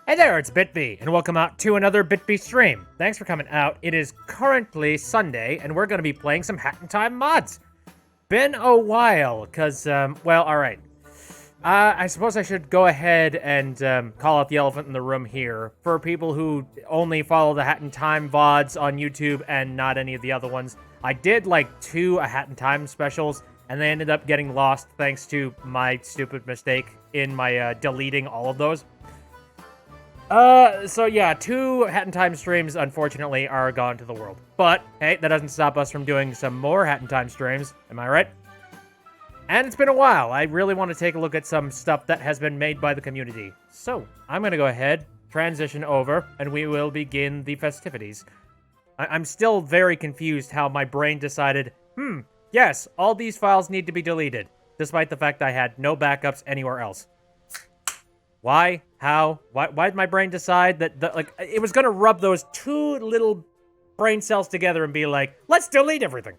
Hey there, it's BitB, and welcome out to another BitB stream. Thanks for coming out. It is currently Sunday, and we're going to be playing some Hat in Time mods. Been a while, because, well, alright. I suppose I should go ahead and call out the elephant in the room here. For people who only follow the Hat in Time VODs on YouTube and not any of the other ones, I did like 2 A Hat in Time specials, and they ended up getting lost thanks to my stupid mistake in my deleting all of those. So yeah, 2 Hat in Time streams, unfortunately, are gone to the world. But, hey, that doesn't stop us from doing some more Hat in Time streams, am I right? And it's been a while. I really want to take a look at some stuff that has been made by the community. So, I'm gonna go ahead, transition over, and we will begin the festivities. I'm still very confused how my brain decided, yes, all these files need to be deleted, despite the fact I had no backups anywhere else. Why? How? Why did my brain decide that, it was gonna rub those 2 little brain cells together and be like, let's delete everything?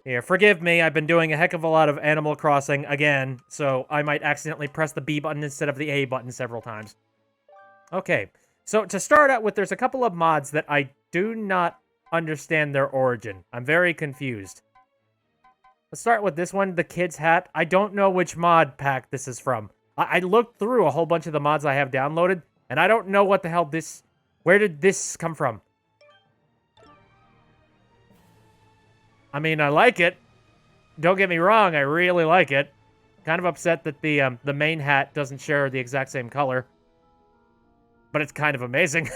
Here, forgive me, I've been doing a heck of a lot of Animal Crossing again, so I might accidentally press the B button instead of the A button several times. Okay, so to start out with, there's a couple of mods that I do not understand their origin. I'm very confused. Let's start with this one, the kid's hat. I don't know which mod pack this is from. I looked through a whole bunch of the mods I have downloaded, and I don't know what the hell this... Where did this come from? I mean, I like it. Don't get me wrong, I really like it. Kind of upset that the main hat doesn't share the exact same color. But it's kind of amazing.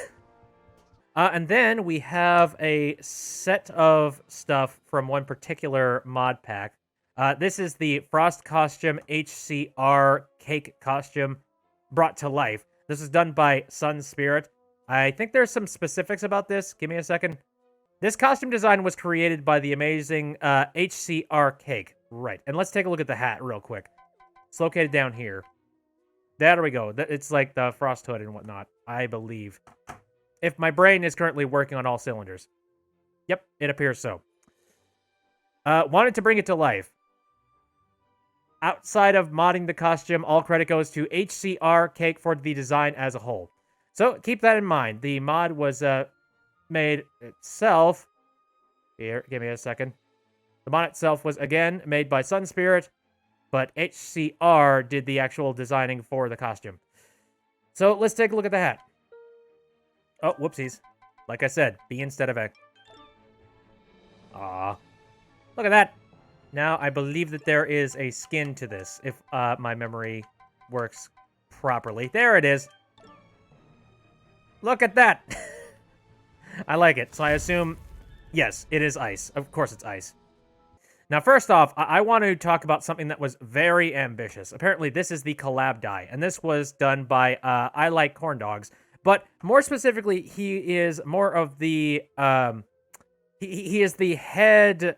And then we have a set of stuff from one particular mod pack. This is the Frost Costume HCR Cake Costume brought to life. This is done by Sun Spirit. I think there's some specifics about this. Give me a second. This costume design was created by the amazing HCR Cake. Right, and let's take a look at the hat real quick. It's located down here. There we go. It's like the frost hood and whatnot, I believe. If my brain is currently working on all cylinders. Yep, it appears so. Wanted to bring it to life. Outside of modding the costume, all credit goes to HCR Cake for the design as a whole. So keep that in mind. The mod was made itself. Here, give me a second. The mod itself was, again, made by Sun Spirit, but HCR did the actual designing for the costume. So let's take a look at the hat. Oh, whoopsies. Like I said, B instead of A. Aw. Look at that. Now, I believe that there is a skin to this, if my memory works properly. There it is. Look at that. I like it. So I assume, yes, it is ice. Of course it's ice. Now, first off, I want to talk about something that was very ambitious. Apparently, this is the collab die, and this was done by I Like Corn Dogs. But more specifically, he is more of the, he is the head,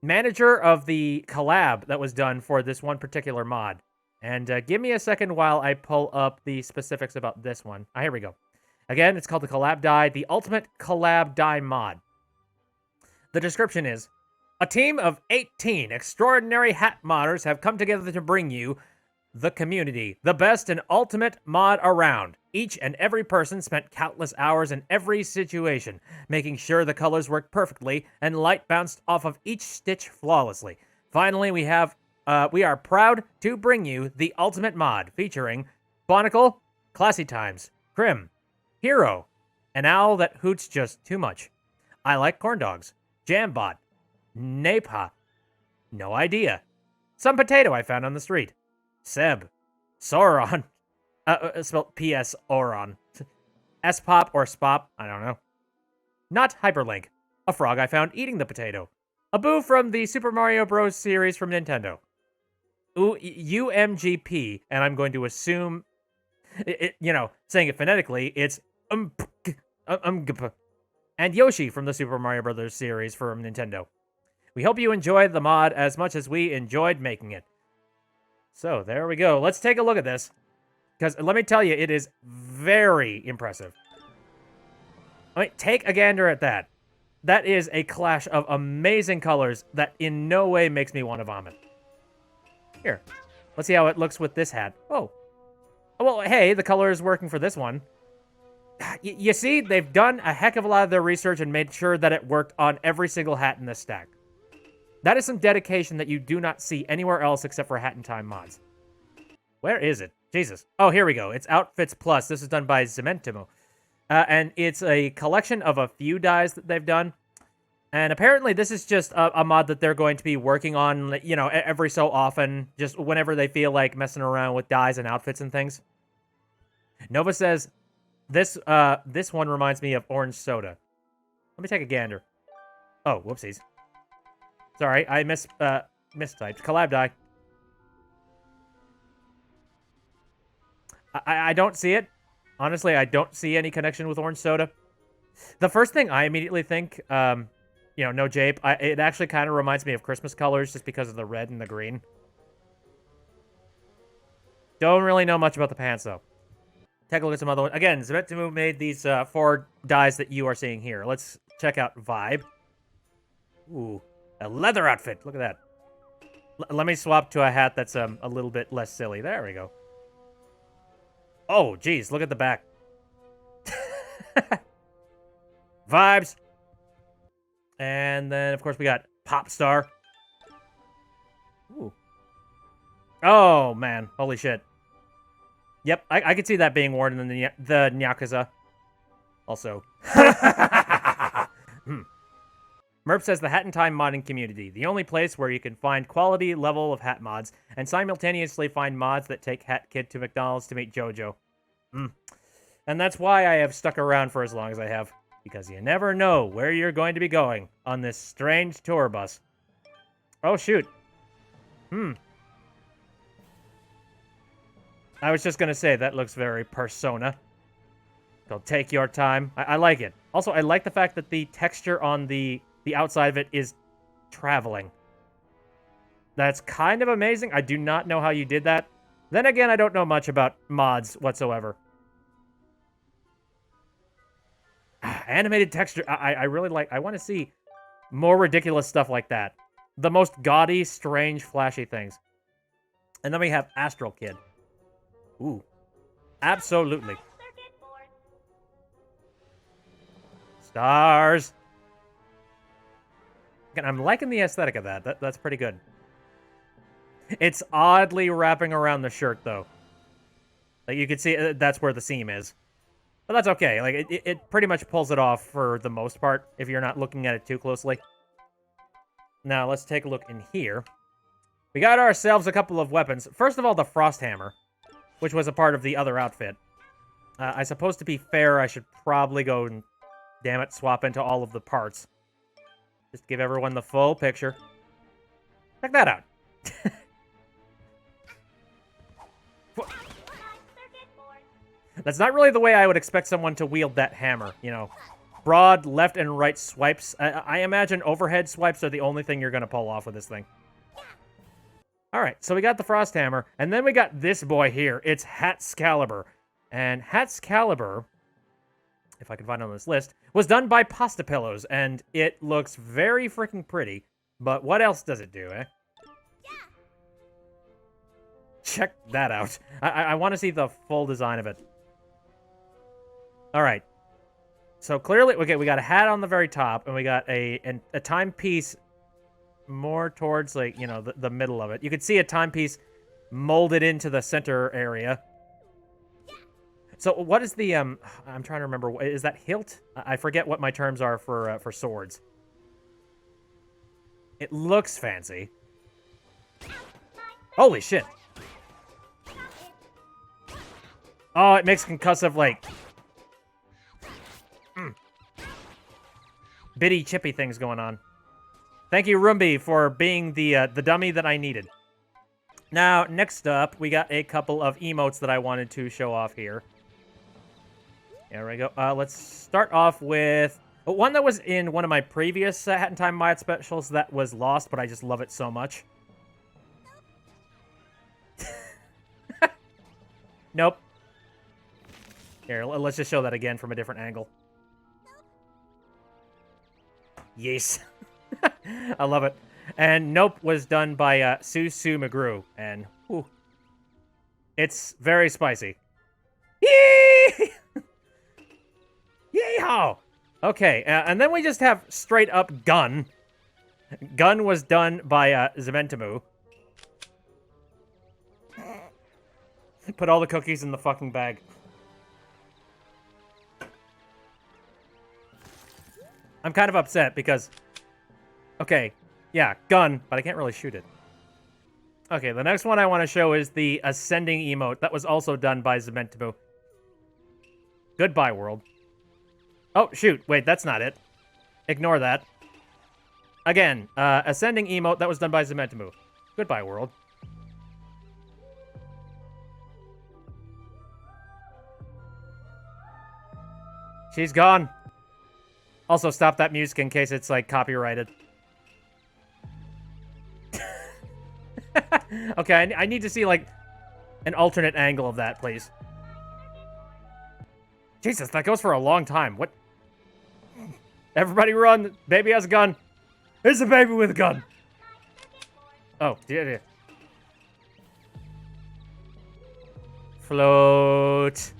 manager of the collab that was done for this one particular mod. And give me a second while I pull up the specifics about this one. Here we go. Again, it's called the Collab Die, the Ultimate Collab Die mod. The description is, a team of 18 extraordinary hat modders have come together to bring you, the community, the best and ultimate mod around. Each and every person spent countless hours in every situation, making sure the colors worked perfectly and light bounced off of each stitch flawlessly. Finally, we are proud to bring you the ultimate mod featuring Bonicle, Classy Times, Crim, Hero, an owl that hoots just too much. I Like Corn Dogs, Jambot, Napa, no idea. Some potato I found on the street. Seb, Sauron, spelled P.S. Oron. S-Pop or Spop, I don't know. Not Hyperlink, a frog I found eating the potato. A boo from the Super Mario Bros. Series from Nintendo. UMGP, and I'm going to assume, saying it phonetically, it's and Yoshi from the Super Mario Bros. Series from Nintendo. We hope you enjoyed the mod as much as we enjoyed making it. So, there we go. Let's take a look at this. Because, let me tell you, it is very impressive. I mean, take a gander at that. That is a clash of amazing colors that in no way makes me want to vomit. Here, let's see how it looks with this hat. Oh, Well, hey, the color is working for this one. You see, they've done a heck of a lot of their research and made sure that it worked on every single hat in this stack. That is some dedication that you do not see anywhere else except for Hat in Time mods. Where is it? Jesus. Oh, here we go. It's Outfits Plus. This is done by Zementimo. And it's a collection of a few dyes that they've done. And apparently this is just a mod that they're going to be working on, you know, every so often, just whenever they feel like messing around with dyes and outfits and things. Nova says, this one reminds me of orange soda. Let me take a gander. Oh, whoopsies. Sorry, I mistyped. Collab dye. I don't see it. Honestly, I don't see any connection with orange soda. The first thing I immediately think, you know, no jape, it actually kind of reminds me of Christmas colors just because of the red and the green. Don't really know much about the pants, though. Take a look at some other ones. Again, Zemetimo made these 4 dyes that you are seeing here. Let's check out Vibe. Ooh, a leather outfit. Look at that. Let me swap to a hat that's a little bit less silly. There we go. Oh, geez, look at the back. Vibes. And then, of course, we got Pop Star. Ooh. Oh, man. Holy shit. Yep, I could see that being worn in the Nyakuza. Also. Merp says the Hat in Time modding community, the only place where you can find quality level of hat mods and simultaneously find mods that take Hat Kid to McDonald's to meet JoJo. And that's why I have stuck around for as long as I have, because you never know where you're going to be going on this strange tour bus. Oh, shoot. I was just gonna say, that looks very Persona. So take your time. I like it. Also, I like the fact that the texture on the outside of it is traveling. That's kind of amazing. I do not know how you did that. Then again, I don't know much about mods whatsoever. Animated texture. I really like... I want to see more ridiculous stuff like that. The most gaudy, strange, flashy things. And then we have Astral Kid. Ooh. Absolutely. Stars. Again, I'm liking the aesthetic of that. That's pretty good. It's oddly wrapping around the shirt, though. Like, you can see that's where the seam is. But that's okay. Like, it pretty much pulls it off for the most part, if you're not looking at it too closely. Now, let's take a look in here. We got ourselves a couple of weapons. First of all, the Frost Hammer, which was a part of the other outfit. I suppose to be fair, I should probably go and, damn it, swap into all of the parts. Just give everyone the full picture. Check that out. That's not really the way I would expect someone to wield that hammer, you know. Broad left and right swipes. I imagine overhead swipes are the only thing you're going to pull off with this thing. Alright, so we got the Frost Hammer, and then we got this boy here. It's Hatscalibur. And Hatscalibur, if I can find it on this list, was done by Pasta Pillows, and it looks very freaking pretty. But what else does it do, eh? Check that out. I want to see the full design of it. Alright. So clearly, okay, we got a hat on the very top, and we got a timepiece more towards, like, you know, the middle of it. You could see a timepiece molded into the center area. So what is the, I'm trying to remember, is that hilt? I forget what my terms are for swords. It looks fancy. Holy shit. Oh, it makes concussive, like... bitty chippy things going on. Thank you, Roomby, for being the dummy that I needed. Now, next up, we got a couple of emotes that I wanted to show off here. There we go. Let's start off with one that was in one of my previous Hat in Time mod specials that was lost, but I just love it so much. Nope. Here, let's just show that again from a different angle. Yes. I love it. And Nope was done by Susu McGrew, and whew, it's very spicy. Yee! Yeehaw! Okay, and then we just have straight up Gun. Gun was done by Zementimu. Put all the cookies in the fucking bag. I'm kind of upset because... Okay, yeah, Gun, but I can't really shoot it. Okay, the next one I want to show is the Ascending Emote. That was also done by Zementimu. Goodbye, world. Oh, shoot. Wait, that's not it. Ignore that. Again, Ascending Emote. That was done by Zementimu. Goodbye, world. She's gone. Also, stop that music in case it's, like, copyrighted. Okay, I need to see, like, an alternate angle of that, please. Jesus, that goes for a long time. What? Everybody run. Baby has a gun. There's a baby with a gun. Oh, yeah. Float.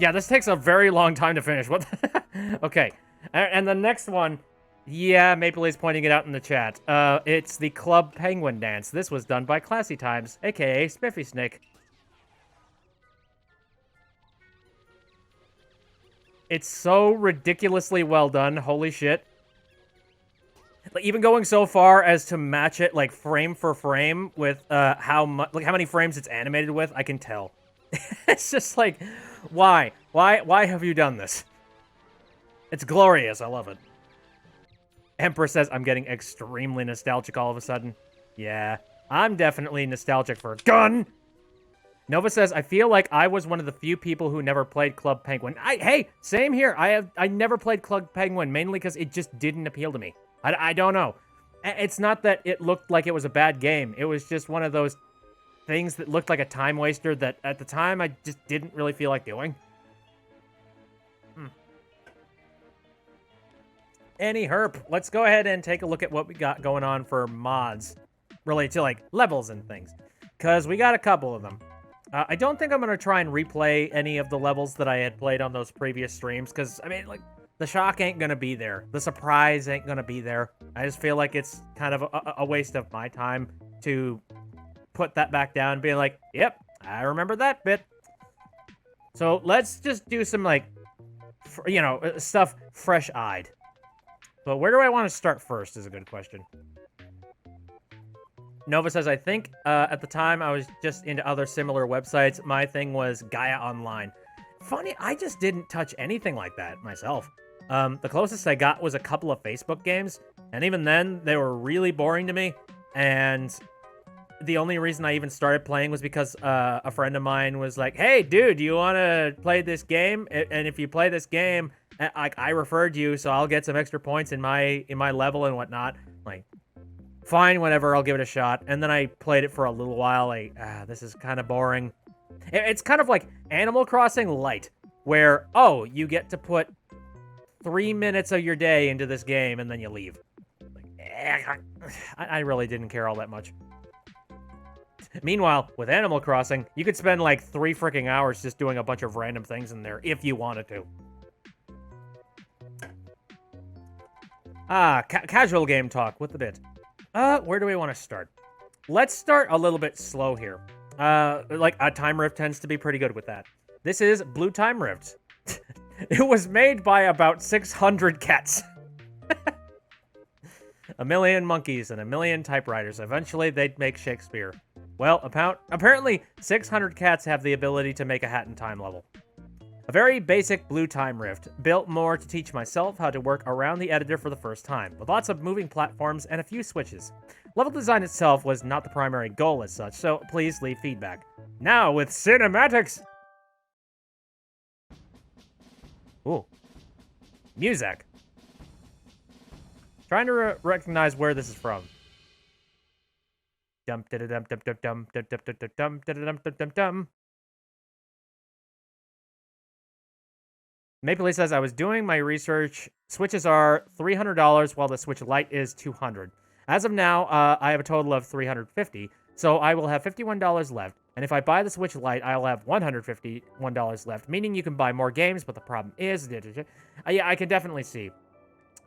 Yeah, this takes a very long time to finish. What? Okay. And the next one... Yeah, Maple is pointing it out in the chat. It's the Club Penguin dance. This was done by Classy Times, aka Spiffy Snake. It's so ridiculously well done. Holy shit. Like, even going so far as to match it, like, frame for frame with how many frames it's animated with, I can tell. It's just like, why? Why have you done this? It's glorious. I love it. Empress says, I'm getting extremely nostalgic all of a sudden. Yeah, I'm definitely nostalgic for Gun. Nova says, I feel like I was one of the few people who never played Club Penguin. Hey, same here. I never played Club Penguin, mainly because it just didn't appeal to me. I don't know. It's not that it looked like it was a bad game. It was just one of those things that looked like a time waster that at the time I just didn't really feel like doing. Any herp, let's go ahead and take a look at what we got going on for mods related to, like, levels and things. Because we got a couple of them. I don't think I'm going to try and replay any of the levels that I had played on those previous streams. Because, I mean, like, the shock ain't going to be there. The surprise ain't going to be there. I just feel like it's kind of a waste of my time to put that back down and be like, yep, I remember that bit. So let's just do some, like, you know, stuff fresh-eyed. But where do I want to start first is a good question. Nova says, I think at the time I was just into other similar websites. My thing was Gaia Online. Funny, I just didn't touch anything like that myself. The closest I got was a couple of Facebook games. And even then, they were really boring to me. And the only reason I even started playing was because a friend of mine was like, hey, dude, do you want to play this game? And if you play this game... I referred you, so I'll get some extra points in my level and whatnot. Like, fine, whatever, I'll give it a shot. And then I played it for a little while. Like, this is kind of boring. It's kind of like Animal Crossing Lite, where, oh, you get to put 3 minutes of your day into this game, and then you leave. Like, I really didn't care all that much. Meanwhile, with Animal Crossing, you could spend like 3 freaking hours just doing a bunch of random things in there, if you wanted to. Casual game talk with the bit. Where do we want to start? Let's start a little bit slow here. Like, a Time Rift tends to be pretty good with that. This is Blue Time Rift. It was made by about 600 cats. A million monkeys and a million typewriters. Eventually, they'd make Shakespeare. Well, apparently, 600 cats have the ability to make a Hat in Time level. A very basic Blue Time Rift, built more to teach myself how to work around the editor for the first time, with lots of moving platforms and a few switches. Level design itself was not the primary goal as such, so please leave feedback. Now with cinematics! Ooh. Music. Trying to recognize where this is from. Dum da dum dum dum dum dum dum dum dum dum dum dum dum. Maple Leaf says, I was doing my research. Switches are $300, while the Switch Lite is $200. As of now, I have a total of $350. So I will have $51 left. And if I buy the Switch Lite, I'll have $151 left, meaning you can buy more games, but the problem is... yeah, I can definitely see.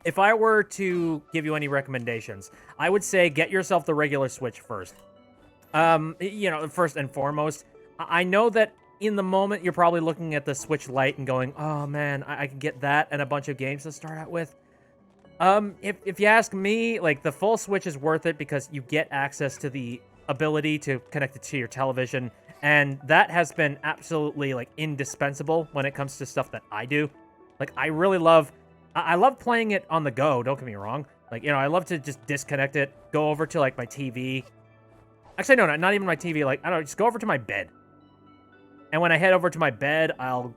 If I were to give you any recommendations, I would say get yourself the regular Switch first. You know, first and foremost. I know that in the moment, you're probably looking at the Switch Lite and going, oh man, I can get that and a bunch of games to start out with. If you ask me, like, the full Switch is worth it because you get access to the ability to connect it to your television, and that has been absolutely, like, indispensable when it comes to stuff that I do. Like, I really love... I love playing it on the go, don't get me wrong. Like, you know, I love to just disconnect it, go over to, like, my TV. Actually, no, not even my TV. Like, I don't know, just go over to my bed. And when I head over to my bed, I'll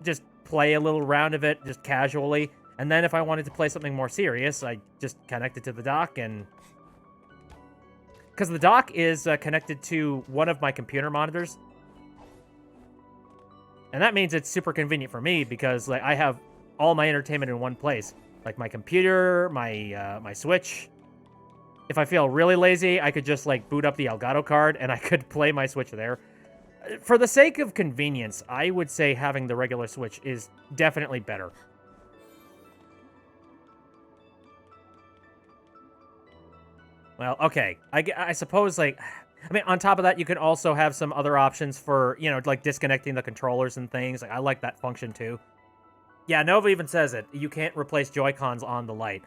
just play a little round of it, just casually. And then if I wanted to play something more serious, I just connect it to the dock and... Because the dock is connected to one of my computer monitors. And that means it's super convenient for me because, like, I have all my entertainment in one place. Like, my computer, my Switch. If I feel really lazy, I could just, like, boot up the Elgato card and I could play my Switch there. For the sake of convenience, I would say having the regular Switch is definitely better. Well, okay. I suppose, like... I mean, on top of that, you can also have some other options for, you know, like, disconnecting the controllers and things. Like, I like that function, too. Yeah, Nova even says it. You can't replace Joy-Cons on the Lite.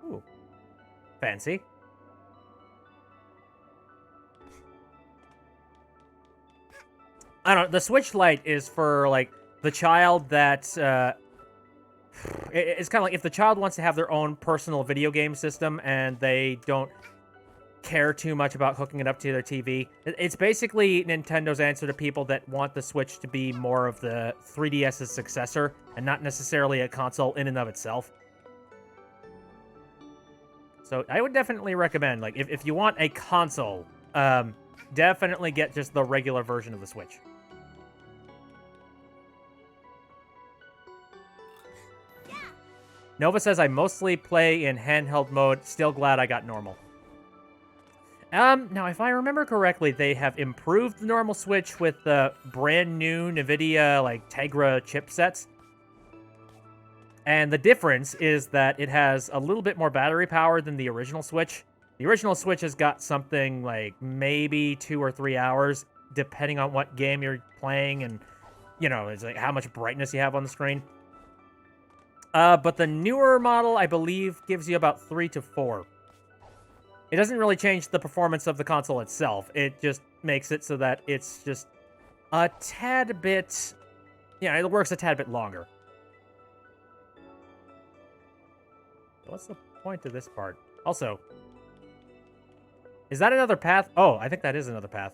Ooh. Fancy. I don't know. The Switch Lite is for, like, the child that, it's kind of like if the child wants to have their own personal video game system and they don't care too much about hooking it up to their TV. It's basically Nintendo's answer to people that want the Switch to be more of the 3DS's successor and not necessarily a console in and of itself. So I would definitely recommend, like, if you want a console, definitely get just the regular version of the Switch. Nova says, I mostly play in handheld mode. Still glad I got normal. Now, if I remember correctly, they have improved the normal Switch with the brand new NVIDIA, like, Tegra chipsets. And the difference is that it has a little bit more battery power than the original Switch. The original Switch has got something like maybe 2 or 3 hours, depending on what game you're playing and, you know, it's like how much brightness you have on the screen. But the newer model, I believe, gives you about 3 to 4. It doesn't really change the performance of the console itself. It just makes it so that it's just a tad bit... Yeah, it works a tad bit longer. What's the point of this part? Also, is that another path? Oh, I think that is another path.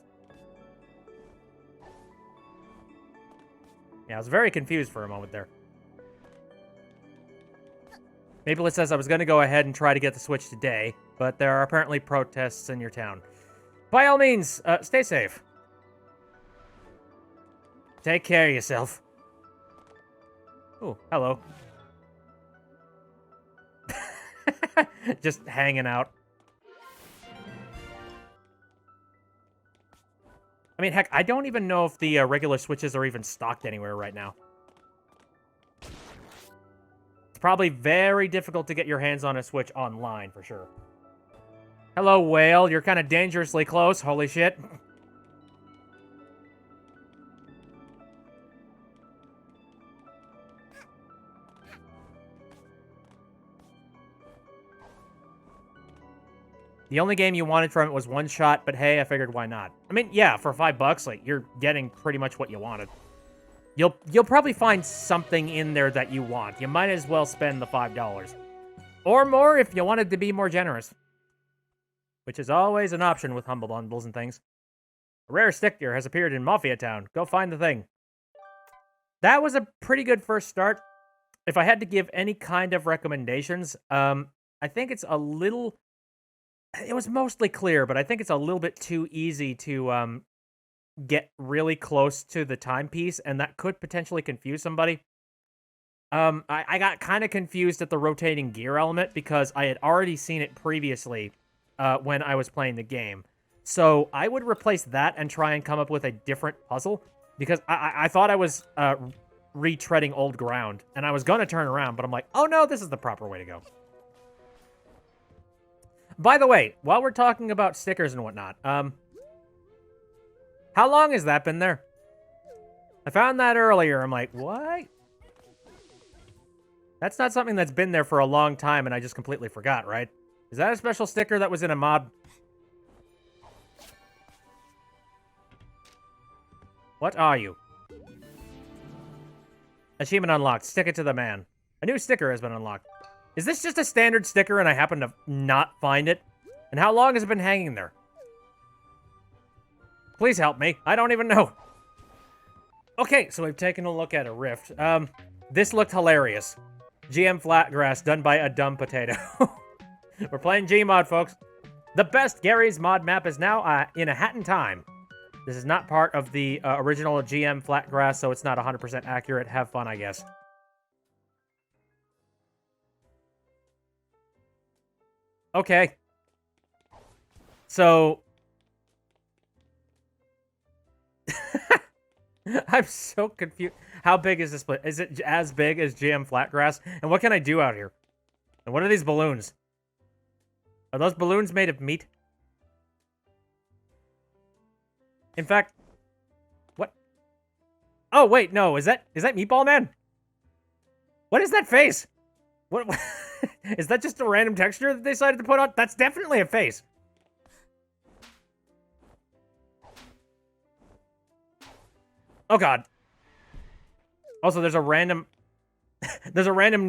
Yeah, I was very confused for a moment there. Maple says I was going to go ahead and try to get the Switch today, but there are apparently protests in your town. By all means, stay safe. Take care of yourself. Ooh, hello. Just hanging out. I mean, heck, I don't even know if the regular Switches are even stocked anywhere right now. It's probably very difficult to get your hands on a Switch online, for sure. Hello, whale. You're kind of dangerously close. Holy shit. The only game you wanted from it was One Shot, but hey, I figured why not. I mean, yeah, for $5, like, you're getting pretty much what you wanted. You'll probably find something in there that you want. You might as well spend the $5. Or more if you wanted to be more generous. Which is always an option with Humble Bundles and things. A rare stick deer has appeared in Mafia Town. Go find the thing. That was a pretty good first start. If I had to give any kind of recommendations, I think it's a little... It was mostly clear, but I think it's a little bit too easy to get really close to the timepiece, and that could potentially confuse somebody. I got kind of confused at the rotating gear element because I had already seen it previously when I was playing the game. So I would replace that and try and come up with a different puzzle, because I thought I was retreading old ground, and I was going to turn around, but I'm like, oh no, this is the proper way to go. By the way, while we're talking about stickers and whatnot, how long has that been there? I found that earlier. I'm like, what? That's not something that's been there for a long time, and I just completely forgot, right? Is that a special sticker that was in a mod? What are you? Achievement unlocked. Stick it to the man. A new sticker has been unlocked. Is this just a standard sticker and I happen to not find it? And how long has it been hanging there? Please help me. I don't even know. Okay, so we've taken a look at a rift. This looked hilarious. GM Flatgrass done by a dumb potato. We're playing Gmod, folks. The best Gary's mod map is now in a hat in time. This is not part of the original GM Flatgrass, so it's not 100% accurate. Have fun, I guess. Okay. So... I'm so confused. How big is this place? Is it as big as GM Flatgrass? And what can I do out here? And what are these balloons? Are those balloons made of meat? In fact, what? Oh, wait, no. Is that Meatball Man? What is that face? What is that just a random texture that they decided to put on? That's definitely a face. Oh god. Also, there's a random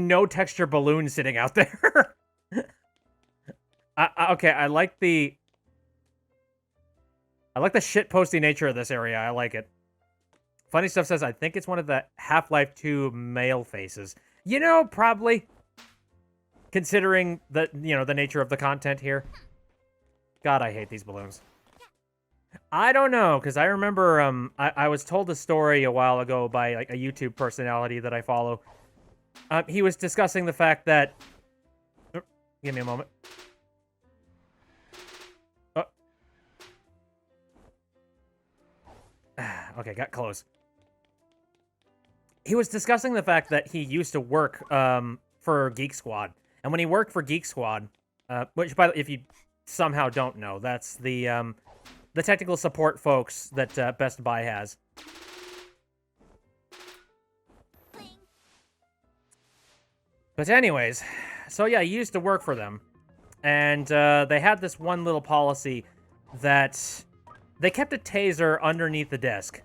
no texture balloon sitting out there. Okay, I like the shitposty nature of this area. I like it. Funny Stuff says, I think it's one of the Half-Life 2 male faces. You know, probably. Considering the nature of the content here. God, I hate these balloons. I don't know, because I remember I was told a story a while ago by like a YouTube personality that I follow. He was discussing the fact that... Oh, give me a moment. Oh. Okay, got close. He was discussing the fact that he used to work for Geek Squad. And when he worked for Geek Squad, which, by the way, if you somehow don't know, that's the technical support folks that Best Buy has. But anyways, so yeah, he used to work for them. And they had this one little policy that they kept a taser underneath the desk.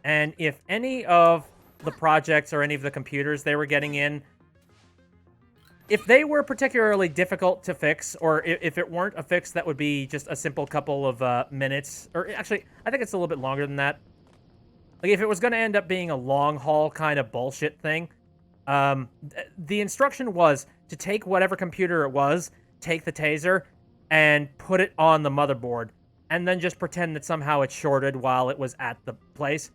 And if any of the projects or any of the computers they were getting in, if they were particularly difficult to fix, or if it weren't a fix that would be just a simple couple of minutes, or actually, I think it's a little bit longer than that. Like, if it was going to end up being a long-haul kind of bullshit thing, the instruction was to take whatever computer it was, take the taser, and put it on the motherboard, and then just pretend that somehow it shorted while it was at the place.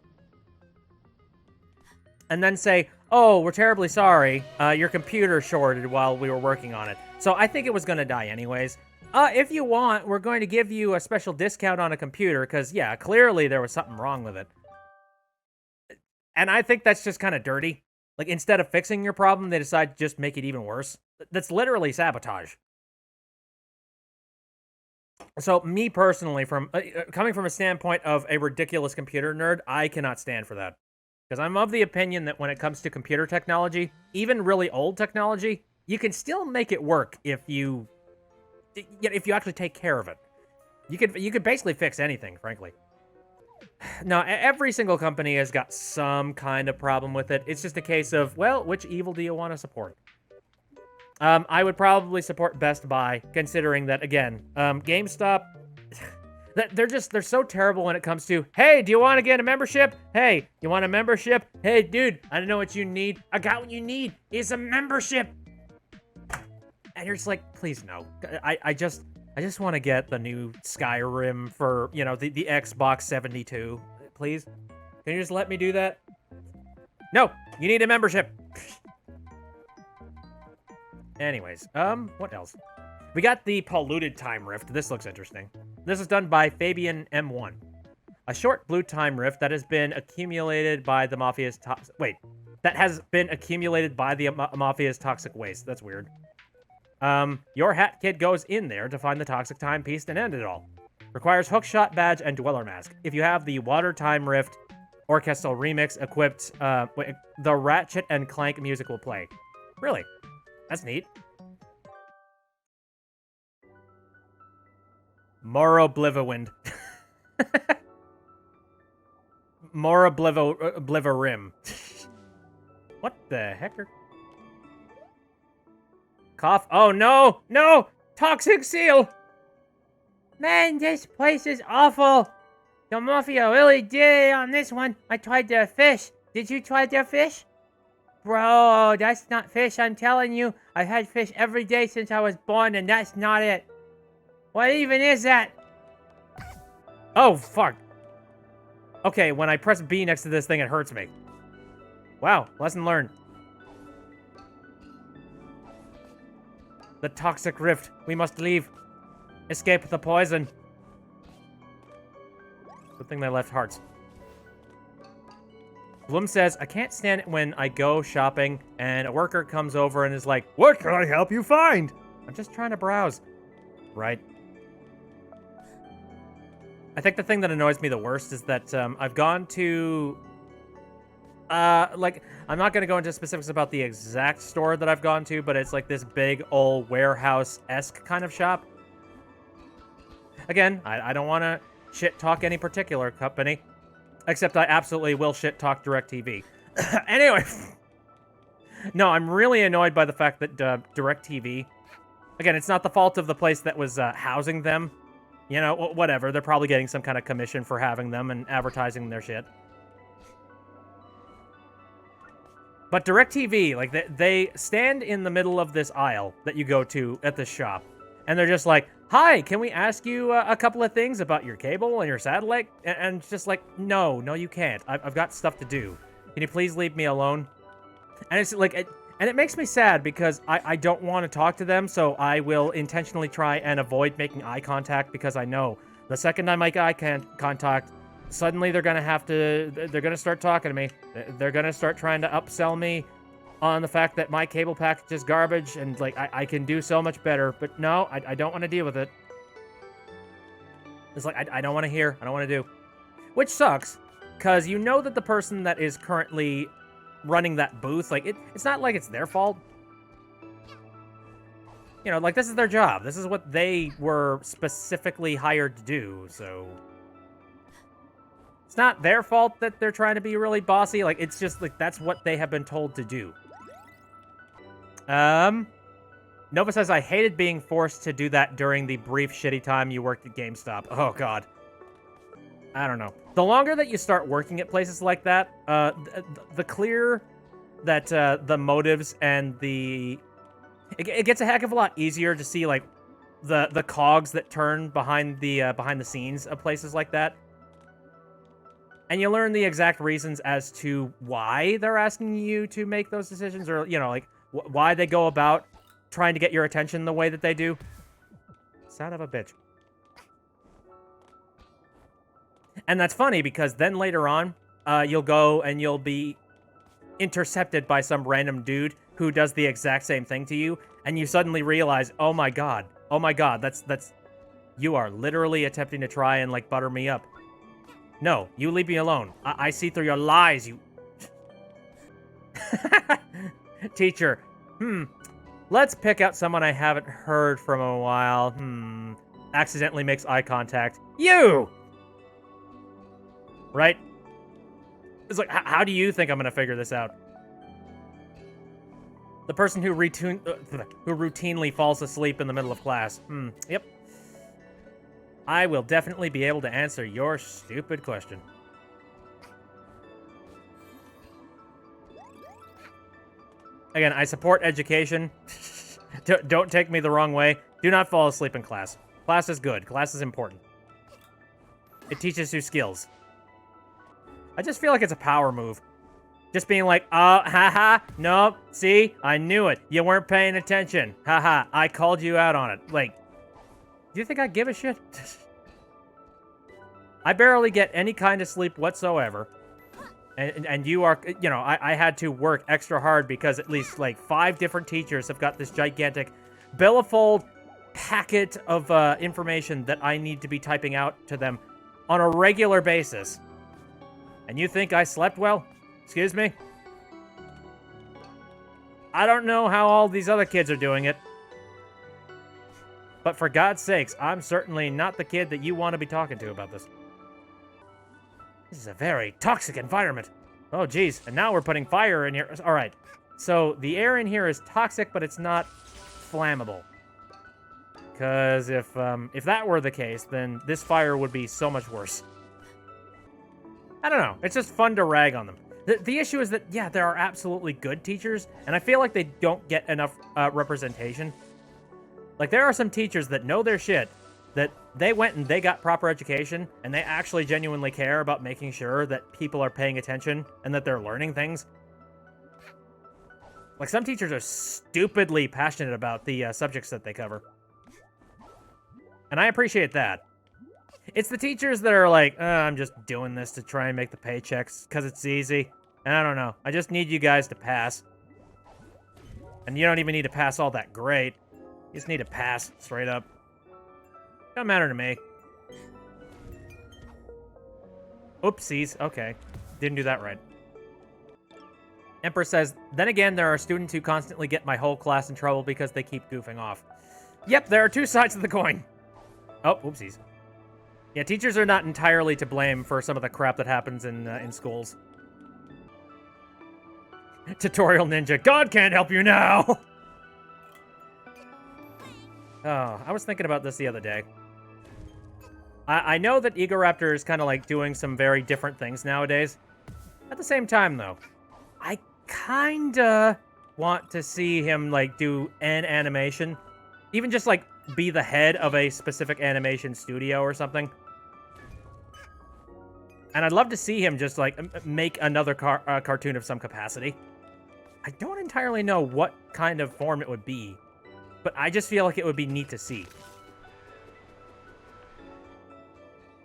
And then say, oh, we're terribly sorry, your computer shorted while we were working on it. So I think it was going to die anyways. If you want, we're going to give you a special discount on a computer, because, yeah, clearly there was something wrong with it. And I think that's just kind of dirty. Like, instead of fixing your problem, they decide to just make it even worse. That's literally sabotage. So, me personally, from coming from a standpoint of a ridiculous computer nerd, I cannot stand for that. Because I'm of the opinion that when it comes to computer technology, even really old technology, you can still make it work if you actually take care of it. You could basically fix anything, frankly. Now, every single company has got some kind of problem with it. It's just a case of, well, which evil do you want to support? I would probably support Best Buy, considering that, again, GameStop... They're so terrible when it comes to, hey, do you want to get a membership? Hey, you want a membership? Hey, dude, I don't know what you need. I got what you need. It's a membership. And you're just like, please no. I just want to get the new Skyrim for, the Xbox 72. Please? Can you just let me do that? No, you need a membership. Anyways, what else? We got the Polluted Time Rift. This looks interesting. This is done by Fabian M1. A short blue time rift that has been accumulated by the Mafia's Mafia's toxic waste. That's weird. Your Hat Kid goes in there to find the toxic timepiece and end it all. Requires hookshot badge and dweller mask. If you have the Water Time Rift orchestral remix equipped, the Ratchet and Clank music will play. Really? That's neat. Morobliviwind. Moroblivirim. What the heck are... Cough. Oh, no! No! Toxic seal! Man, this place is awful. The Mafia really did it on this one. I tried their fish. Did you try their fish? Bro, that's not fish, I'm telling you. I've had fish every day since I was born, and that's not it. What even is that? Oh, fuck. Okay, when I press B next to this thing, it hurts me. Wow, lesson learned. The toxic rift. We must leave. Escape the poison. Good thing they left hearts. Bloom says, I can't stand it when I go shopping and a worker comes over and is like, what can I help you find? I'm just trying to browse. Right. I think the thing that annoys me the worst is that I've gone to... I'm not going to go into specifics about the exact store that I've gone to, but it's like this big old warehouse-esque kind of shop. Again, I don't want to shit-talk any particular company, except I absolutely will shit-talk DirecTV. Anyway, no, I'm really annoyed by the fact that DirecTV... Again, it's not the fault of the place that was housing them. You know, whatever. They're probably getting some kind of commission for having them and advertising their shit. But DirecTV, like, they stand in the middle of this aisle that you go to at this shop. And they're just like, hi, can we ask you a couple of things about your cable and your satellite? And it's just like, no, you can't. I've got stuff to do. Can you please leave me alone? And it's like, and it makes me sad because I don't want to talk to them, so I will intentionally try and avoid making eye contact because I know the second I make eye contact, suddenly they're going to start talking to me. They're going to start trying to upsell me on the fact that my cable package is garbage and, like, I can do so much better. But no, I don't want to deal with it. It's like, I don't want to hear. I don't want to do. Which sucks, because you know that the person that is currently running that booth, like, it's not like it's their fault. You know, like, this is their job. This is what they were specifically hired to do, so... It's not their fault that they're trying to be really bossy. Like, it's just, like, that's what they have been told to do. Nova says, I hated being forced to do that during the brief shitty time you worked at GameStop. Oh, God. I don't know. The longer that you start working at places like that, the clearer that the motives and the... It gets a heck of a lot easier to see, like, the cogs that turn behind the scenes of places like that. And you learn the exact reasons as to why they're asking you to make those decisions, or, you know, like, why they go about trying to get your attention the way that they do. Son of a bitch. And that's funny, because then later on, you'll go and you'll be intercepted by some random dude who does the exact same thing to you, and you suddenly realize, oh my god, that's... You are literally attempting to try and, like, butter me up. No, you leave me alone. I see through your lies, you... Teacher. Let's pick out someone I haven't heard from a while. Accidentally makes eye contact. You! Right? It's like, how do you think I'm gonna figure this out? The person who routinely falls asleep in the middle of class. Yep. I will definitely be able to answer your stupid question. Again, I support education. Don't take me the wrong way. Do not fall asleep in class. Class is good. Class is important. It teaches you skills. I just feel like it's a power move. Just being like, oh, haha, nope, see, I knew it. You weren't paying attention. Haha, I called you out on it. Like, do you think I give a shit? I barely get any kind of sleep whatsoever. And you are, you know, I had to work extra hard because at least, like, 5 different teachers have got this gigantic billfold packet of information that I need to be typing out to them on a regular basis. And you think I slept well? Excuse me? I don't know how all these other kids are doing it. But for God's sakes, I'm certainly not the kid that you want to be talking to about this. This is a very toxic environment. Oh, geez. And now we're putting fire in here. All right. So the air in here is toxic, but it's not flammable. Because if that were the case, then this fire would be so much worse. I don't know. It's just fun to rag on them. The issue is that, yeah, there are absolutely good teachers, and I feel like they don't get enough representation. Like, there are some teachers that know their shit, that they went and they got proper education, and they actually genuinely care about making sure that people are paying attention and that they're learning things. Like, some teachers are stupidly passionate about the subjects that they cover. And I appreciate that. It's the teachers that are like, I'm just doing this to try and make the paychecks because it's easy. And I don't know. I just need you guys to pass. And you don't even need to pass all that great. You just need to pass straight up. Don't matter to me. Oopsies. Okay. Didn't do that right. Emperor says, then again, there are students who constantly get my whole class in trouble because they keep goofing off. Yep, there are 2 sides of the coin. Oh, oopsies. Yeah, teachers are not entirely to blame for some of the crap that happens in schools. Tutorial Ninja, God can't help you now! Oh, I was thinking about this the other day. I know that Egoraptor is kind of like doing some very different things nowadays. At the same time, though, I kinda want to see him, like, do an animation. Even just, like, be the head of a specific animation studio or something. And I'd love to see him just, like, make another cartoon of some capacity. I don't entirely know what kind of form it would be, but I just feel like it would be neat to see.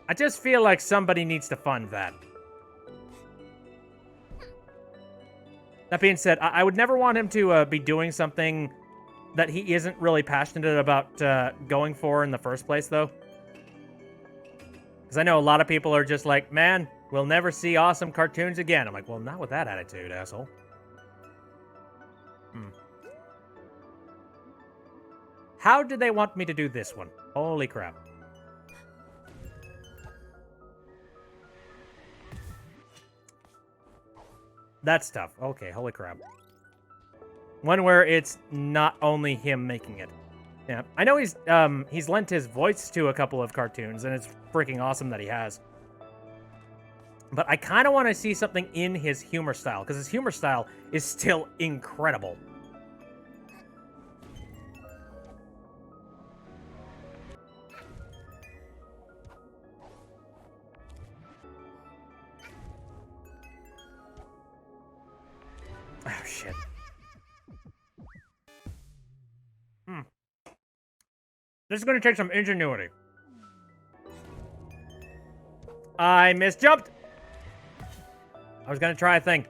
I just feel like somebody needs to fund that. That being said, I would never want him to be doing something that he isn't really passionate about going for in the first place, though. Because I know a lot of people are just like, man, we'll never see awesome cartoons again. I'm like, well, not with that attitude, asshole. How did they want me to do this one? Holy crap. That's tough. Okay, holy crap. One where it's not only him making it. Yeah, I know he's lent his voice to a couple of cartoons, and it's freaking awesome that he has. But I kind of want to see something in his humor style, because his humor style is still incredible. Oh, shit. This is going to take some ingenuity. I misjumped. I was going to try a thing.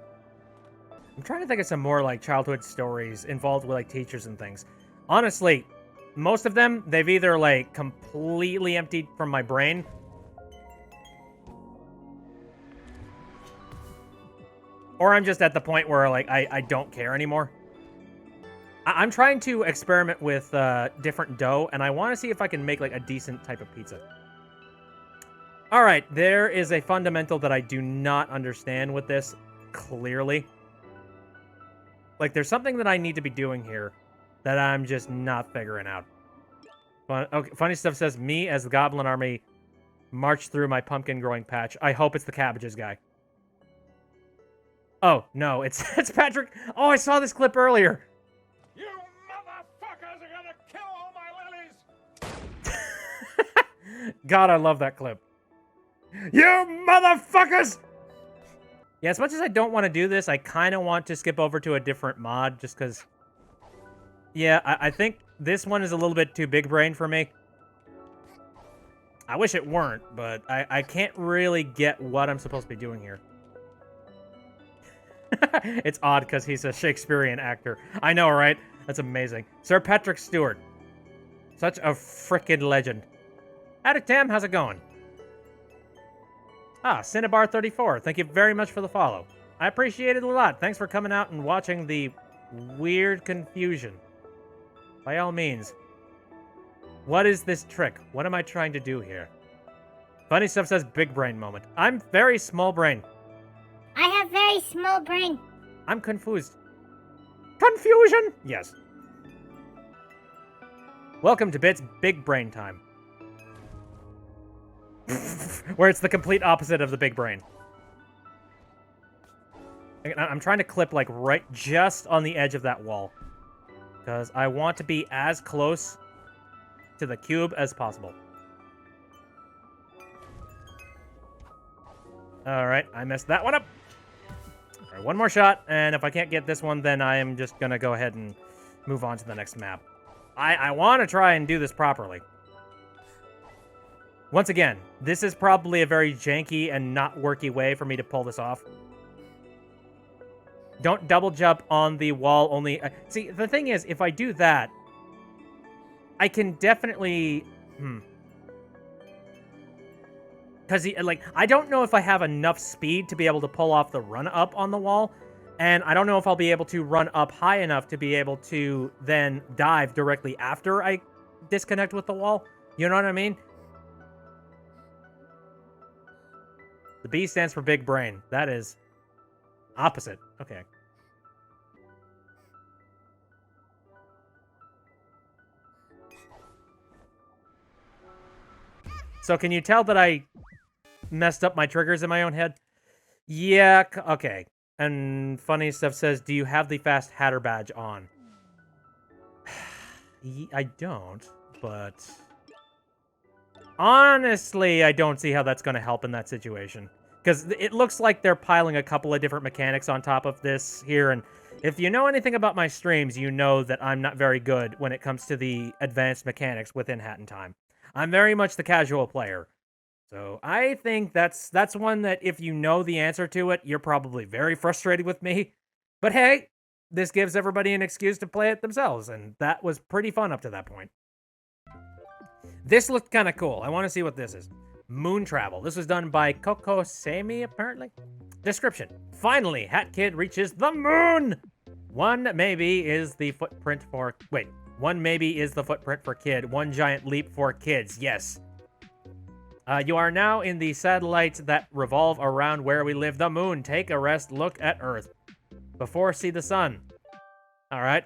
I'm trying to think of some more, like, childhood stories involved with, like, teachers and things. Honestly, most of them, they've either, like, completely emptied from my brain, or I'm just at the point where, like, I don't care anymore. I'm trying to experiment with different dough, and I want to see if I can make, like, a decent type of pizza. All right, there is a fundamental that I do not understand with this, clearly. Like, there's something that I need to be doing here that I'm just not figuring out. Okay, Funny Stuff says, me as the Goblin Army march through my pumpkin growing patch. I hope it's the cabbages guy. Oh, no, it's Patrick. Oh, I saw this clip earlier. You motherfuckers are gonna kill all my lilies! God, I love that clip. You motherfuckers! Yeah, as much as I don't want to do this, I kind of want to skip over to a different mod, just because... Yeah, I think this one is a little bit too big brain for me. I wish it weren't, but I can't really get what I'm supposed to be doing here. It's odd because he's a Shakespearean actor. I know, right? That's amazing. Sir Patrick Stewart. Such a frickin' legend. Howdy, Tam. How's it going? Ah, Cinnabar34. Thank you very much for the follow. I appreciate it a lot. Thanks for coming out and watching the weird confusion. By all means. What is this trick? What am I trying to do here? Funny Stuff says big brain moment. I'm very small brain. I have very small brain. I'm confused. Confusion? Yes. Welcome to Bit's Big Brain Time. Where it's the complete opposite of the big brain. I'm trying to clip, like, right just on the edge of that wall. Because I want to be as close to the cube as possible. Alright, I messed that one up. Alright, one more shot, and if I can't get this one, then I am just gonna go ahead and move on to the next map. I want to try and do this properly. Once again, this is probably a very janky and not worky way for me to pull this off. Don't double jump on the wall only... see, the thing is, if I do that, I can definitely... Because, like, I don't know if I have enough speed to be able to pull off the run up on the wall, and I don't know if I'll be able to run up high enough to be able to then dive directly after I disconnect with the wall. You know what I mean? The B stands for big brain. That is opposite. Okay. So can you tell that I messed up my triggers in my own head? Yeah, okay. And Funny Stuff says, do you have the Fast Hatter badge on? I don't, but... honestly, I don't see how that's going to help in that situation. Because it looks like they're piling a couple of different mechanics on top of this here, and if you know anything about my streams, you know that I'm not very good when it comes to the advanced mechanics within Hat in Time. I'm very much the casual player. So I think that's one that if you know the answer to it, you're probably very frustrated with me. But hey, this gives everybody an excuse to play it themselves, and that was pretty fun up to that point. This looked kind of cool. I want to see what this is. Moon Travel. This was done by Coco Sami, apparently. Description. Finally, Hat Kid reaches the moon! One maybe is the footprint for... wait. One maybe is the footprint for Kid. One giant leap for kids. Yes. You are now in the satellites that revolve around where we live, the moon. Take a rest, look at Earth. Before see the sun. Alright.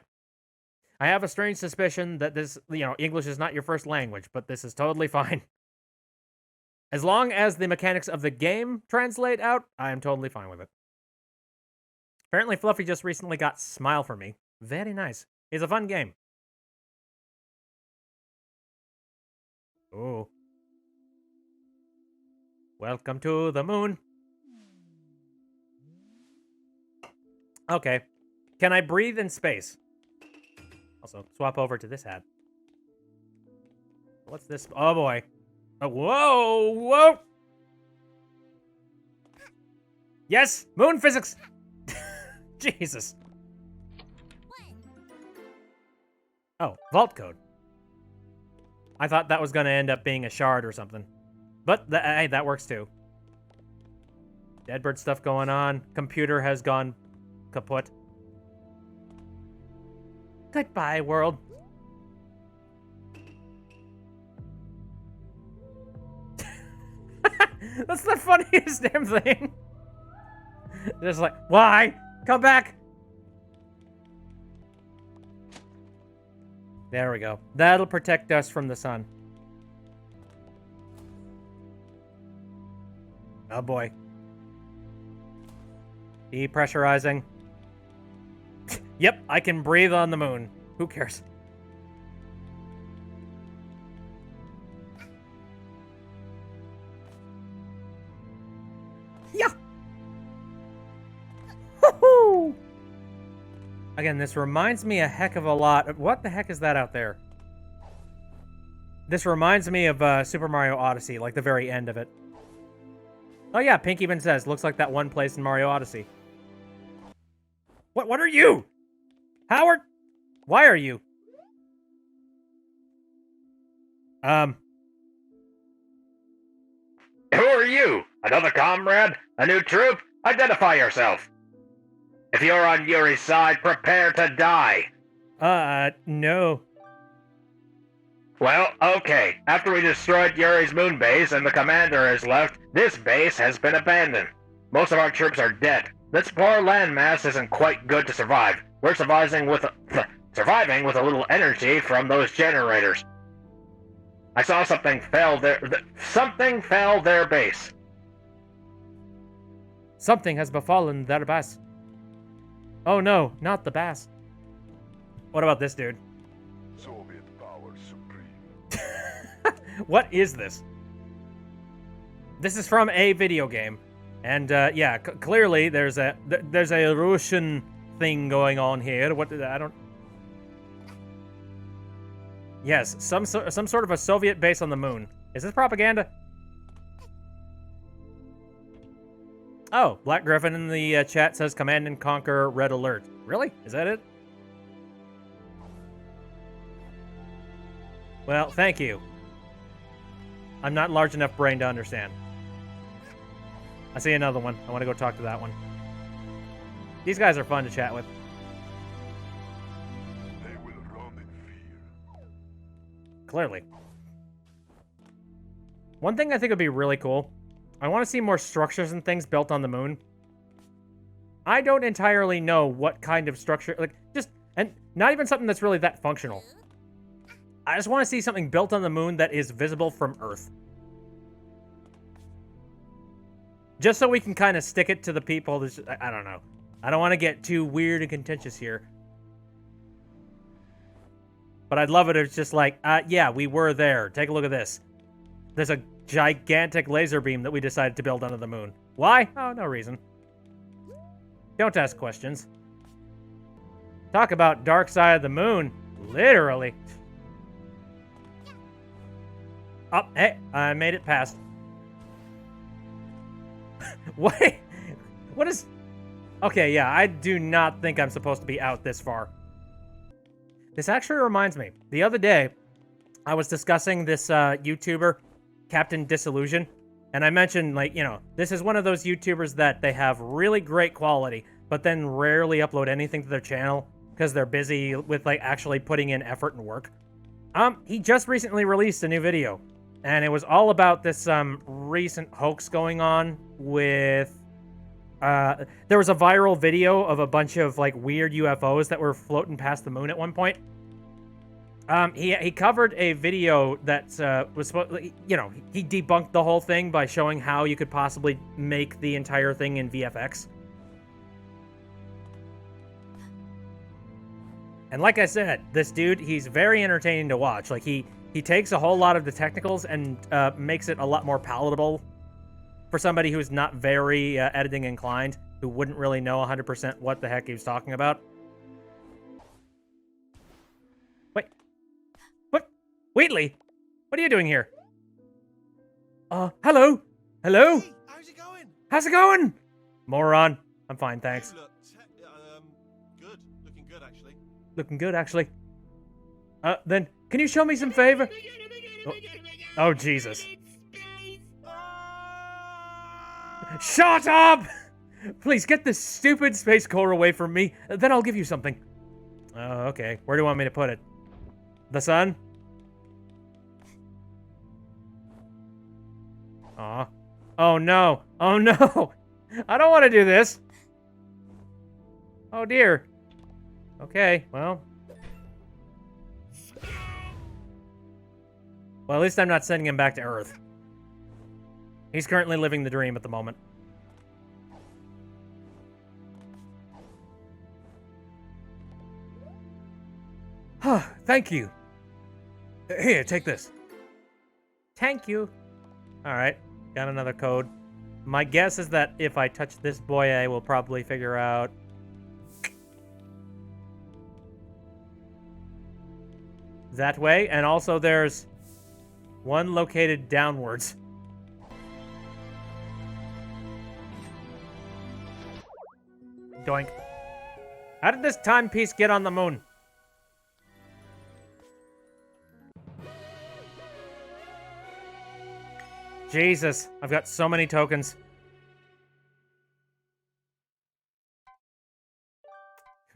I have a strange suspicion that this, English is not your first language, but this is totally fine. As long as the mechanics of the game translate out, I am totally fine with it. Apparently Fluffy just recently got Smile for Me. Very nice. It's a fun game. Ooh. Welcome to the moon. Okay. Can I breathe in space? Also, swap over to this hat. What's this? Oh, boy. Oh, whoa! Whoa! Yes! Moon physics! Jesus. Oh, vault code. I thought that was going to end up being a shard or something. But, hey, that works too. Deadbird stuff going on. Computer has gone kaput. Goodbye, world. That's the funniest damn thing. Just like, why? Come back. There we go. That'll protect us from the sun. Oh boy. Depressurizing. Yep, I can breathe on the moon. Who cares? Yeah. Again, this reminds me a heck of a lot of... What the heck is that out there? This reminds me of Super Mario Odyssey, like the very end of it. Oh yeah, Pink even says, looks like that one place in Mario Odyssey. What are you? Howard? Why are you? Who are you? Another comrade? A new troop? Identify yourself. If you're on Yuri's side, prepare to die. No. Well, okay. After we destroyed Yuri's moon base and the commander is left, this base has been abandoned. Most of our troops are dead. This poor landmass isn't quite good to survive. We're surviving with a little energy from those generators. I saw something fell their base. Something has befallen their base. Oh no, not the bass. What about this dude? Soviet power supreme. What is this? This is from a video game. And, yeah, clearly there's a Russian thing going on here. I don't... Yes, some sort of a Soviet base on the moon. Is this propaganda? Oh, Black Griffin in the chat says Command and Conquer Red Alert. Really? Is that it? Well, thank you. I'm not large enough brain to understand. I see another one. I want to go talk to that one. These guys are fun to chat with. They will run in fear. Clearly. One thing I think would be really cool, I want to see more structures and things built on the moon. I don't entirely know what kind of structure, and not even something that's really that functional. I just want to see something built on the moon that is visible from Earth. Just so we can kind of stick it to the people. I don't know. I don't want to get too weird and contentious here. But I'd love it if it's just like, yeah, we were there. Take a look at this. There's a gigantic laser beam that we decided to build onto the moon. Why? Oh, no reason. Don't ask questions. Talk about dark side of the moon. Literally. Oh, hey, I made it past. Wait, what is... Okay, yeah, I do not think I'm supposed to be out this far. This actually reminds me. The other day, I was discussing this YouTuber, Captain Disillusion, and I mentioned, like, you know, this is one of those YouTubers that they have really great quality, but then rarely upload anything to their channel because they're busy with, like, actually putting in effort and work. He just recently released a new video, and it was all about this recent hoax going on with... there was a viral video of a bunch of, like, weird UFOs that were floating past the moon at one point. He covered a video that was supposed... You know, he debunked the whole thing by showing how you could possibly make the entire thing in VFX. And like I said, this dude, he's very entertaining to watch. Like, he takes a whole lot of the technicals and makes it a lot more palatable for somebody who's not very editing inclined, who wouldn't really know 100% what the heck he was talking about. Wait. What? Wheatley? What are you doing here? Hello? Hello? Hey, how's it going? How's it going? Moron. I'm fine, thanks. You look good. Looking good, actually. Looking good, actually. Then, can you show me some favor? Oh, Jesus. Shut up! Please, get this stupid space core away from me, then I'll give you something. Oh, okay. Where do you want me to put it? The sun? Aw. Oh, no. Oh, no! I don't want to do this! Oh, dear. Okay, well... Well, at least I'm not sending him back to Earth. He's currently living the dream at the moment. Thank you. Here, take this. Thank you. Alright, got another code. My guess is that if I touch this boy, I will probably figure out... that way, and also there's one located downwards. Doink. How did this timepiece get on the moon? Jesus, I've got so many tokens.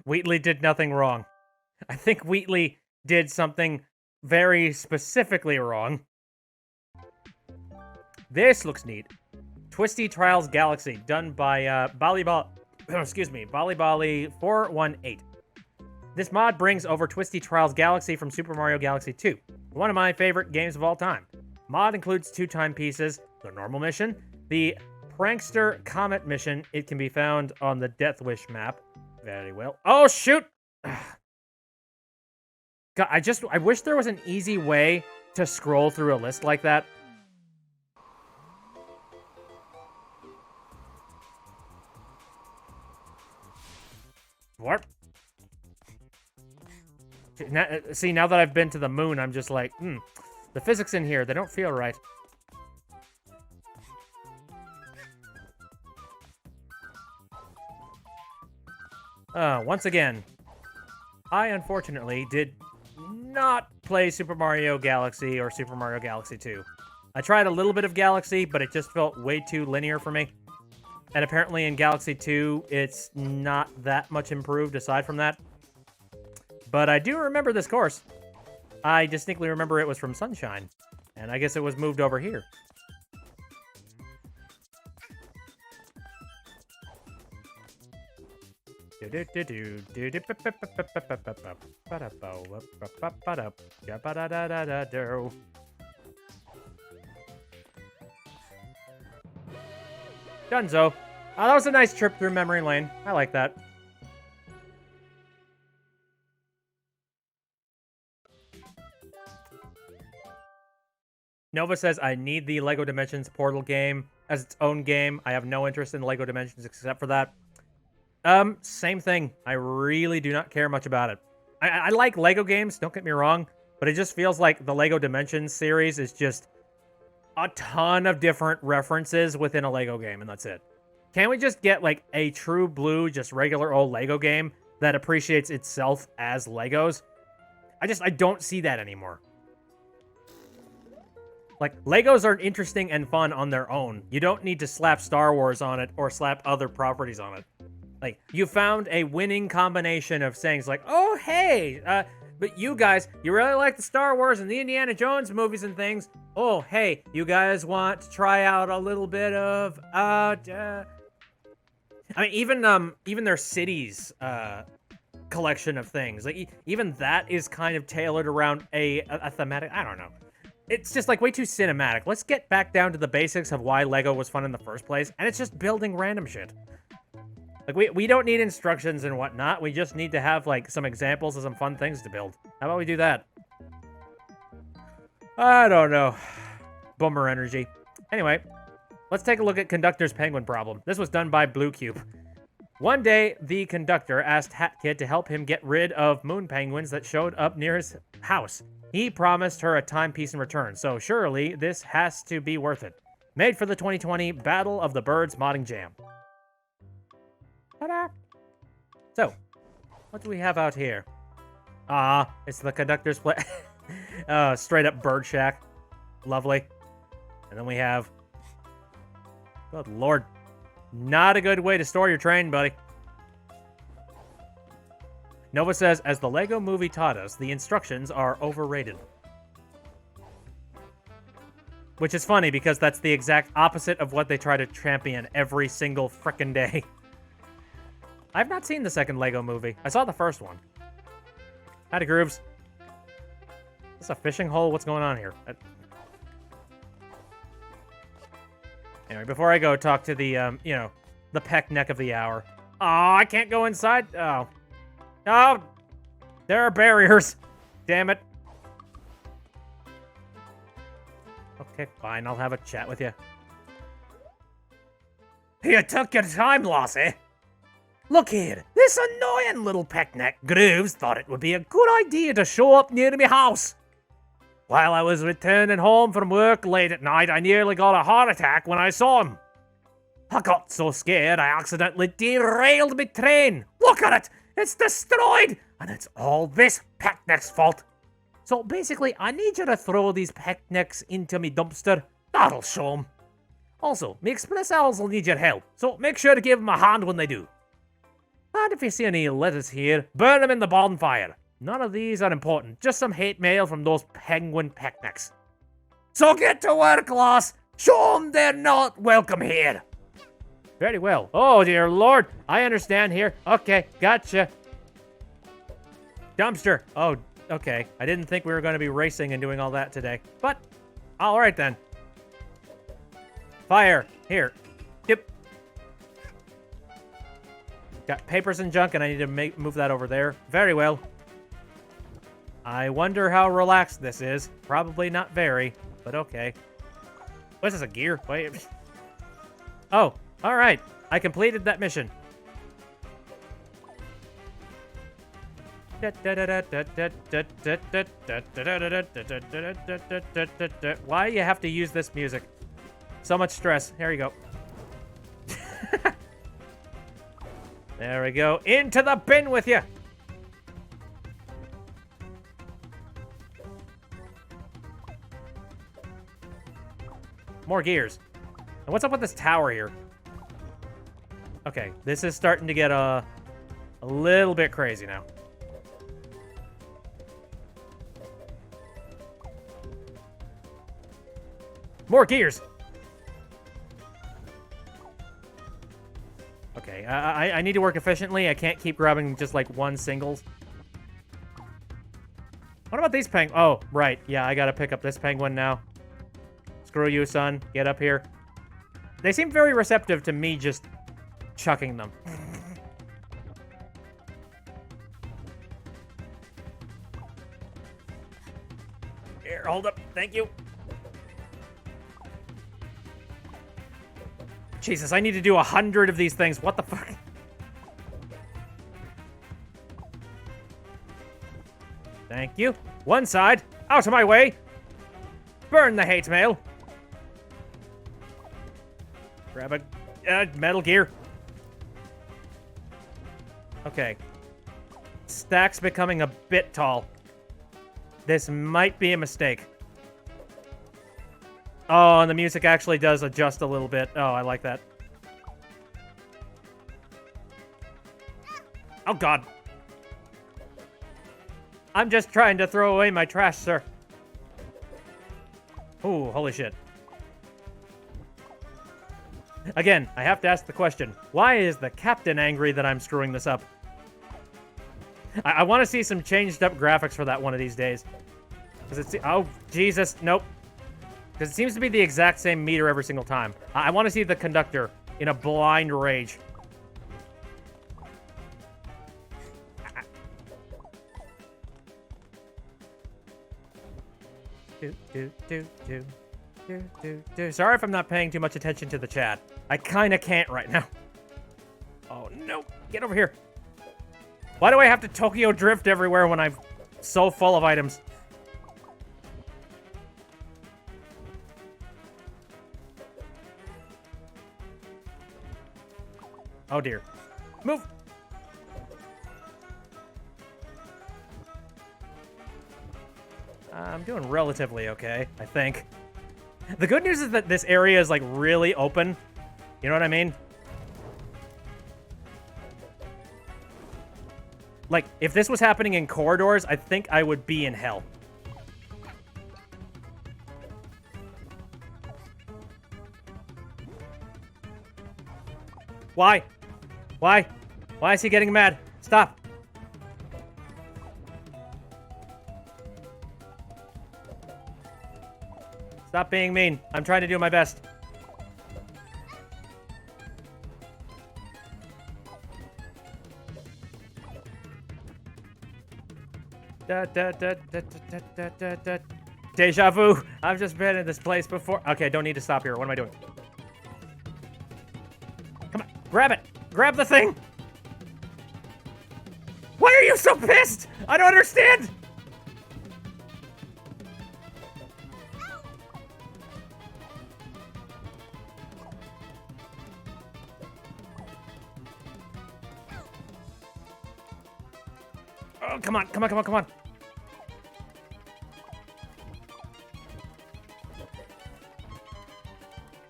Wheatley did nothing wrong. I think Wheatley did something very specifically wrong. This looks neat. Twisty Trials Galaxy, done by Bali 418. This mod brings over Twisty Trials Galaxy from Super Mario Galaxy 2, one of my favorite games of all time. Mod includes 2 timepieces, the normal mission, the Prankster Comet mission. It can be found on the Death Wish map. Very well. Oh, shoot! God, I wish there was an easy way to scroll through a list like that. What? See, now that I've been to the moon, I'm just like, the physics in here, they don't feel right. Once again, I unfortunately did not play Super Mario Galaxy or Super Mario Galaxy 2. I tried a little bit of Galaxy, but it just felt way too linear for me. And apparently in Galaxy 2, it's not that much improved aside from that. But I do remember this course. I distinctly remember it was from Sunshine. And I guess it was moved over here. Dunzo. Oh, that was a nice trip through memory lane. I like that. Nova says, I need the LEGO Dimensions Portal game as its own game. I have no interest in LEGO Dimensions except for that. Same thing. I really do not care much about it. I like LEGO games, don't get me wrong, but it just feels like the LEGO Dimensions series is just a ton of different references within a LEGO game, and that's it. Can't we just get, like, a true blue, just regular old LEGO game that appreciates itself as Legos? I don't see that anymore. Like, Legos are interesting and fun on their own. You don't need to slap Star Wars on it or slap other properties on it. Like, you found a winning combination of sayings like, oh, hey, but you guys, you really like the Star Wars and the Indiana Jones movies and things. Oh, hey, you guys want to try out a little bit of, I mean, even their cities, collection of things. Like, even that is kind of tailored around a thematic, I don't know. It's just, like, way too cinematic. Let's get back down to the basics of why LEGO was fun in the first place, and it's just building random shit. Like, we don't need instructions and whatnot. We just need to have, like, some examples of some fun things to build. How about we do that? I don't know. Boomer energy. Anyway, let's take a look at Conductor's penguin problem. This was done by Blue Cube. One day, the Conductor asked Hat Kid to help him get rid of moon penguins that showed up near his house. He promised her a timepiece in return, so surely this has to be worth it. Made for the 2020 Battle of the Birds modding jam. Ta-da! So, what do we have out here? Ah, it's the Conductor's play. Straight up bird shack. Lovely. And then we have... Good lord. Not a good way to store your train, buddy. Nova says, as the LEGO movie taught us, the instructions are overrated. Which is funny, because that's the exact opposite of what they try to champion every single frickin' day. I've not seen the second LEGO movie. I saw the first one. Howdy, Grooves. Is this a fishing hole? What's going on here? Anyway, before I go talk to the, the peck neck of the hour. Oh, I can't go inside? Oh. Oh! There are barriers! Damn it. Okay, fine. I'll have a chat with you. You took your time, Lossie. Look here, this annoying little peckneck Grooves thought it would be a good idea to show up near me house. While I was returning home from work late at night, I nearly got a heart attack when I saw him. I got so scared I accidentally derailed my train. Look at it! It's destroyed! And it's all this peckneck's fault. So basically, I need you to throw these pecknecks into me dumpster. That'll show 'em. Also, me express owls will need your help, so make sure to give 'em a hand when they do. And if you see any letters here, burn them in the bonfire. None of these are important, just some hate mail from those penguin pecknecks. So get to work, lass! Show 'em they're not welcome here! Very well. Oh, dear lord, I understand here. Okay, gotcha. Dumpster. Oh, okay. I didn't think we were going to be racing and doing all that today. But, alright then. Fire. Here. Yep. Got papers and junk, and I need to move that over there. Very well. I wonder how relaxed this is. Probably not very, but okay. What is this, a gear? Wait. Oh, alright. I completed that mission. Why do you have to use this music? So much stress. Here you go. There we go. Into the bin with you. More gears. And what's up with this tower here? Okay, this is starting to get a little bit crazy now. More gears. Okay, I need to work efficiently. I can't keep grabbing just like one singles. What about these Oh, right. Yeah, I gotta pick up this penguin now. Screw you, son. Get up here. They seem very receptive to me just chucking them. Here, hold up. Thank you. Jesus, I need to do 100 of these things. What the fuck? Thank you. One side. Out of my way. Burn the hate mail. Grab a metal gear. Okay. Stack's becoming a bit tall. This might be a mistake. Oh, and the music actually does adjust a little bit. Oh, I like that. Oh, God. I'm just trying to throw away my trash, sir. Ooh, holy shit. Again, I have to ask the question, why is the captain angry that I'm screwing this up? I want to see some changed up graphics for that one of these days. Oh, Jesus, nope. Because it seems to be the exact same meter every single time. I want to see the conductor in a blind rage. Sorry if I'm not paying too much attention to the chat. I kind of can't right now. Oh, no. Get over here. Why do I have to Tokyo drift everywhere when I'm so full of items? Oh, dear. Move! I'm doing relatively okay, I think. The good news is that this area is, like, really open. You know what I mean? Like, if this was happening in corridors, I think I would be in hell. Why? Why? Why is he getting mad? Stop. Stop being mean. I'm trying to do my best. Deja vu. I've just been in this place before. Okay, don't need to stop here. What am I doing? Come on. Grab it. Grab the thing. are you so pissed? I don't understand. Oh, come on, come on, come on, come on.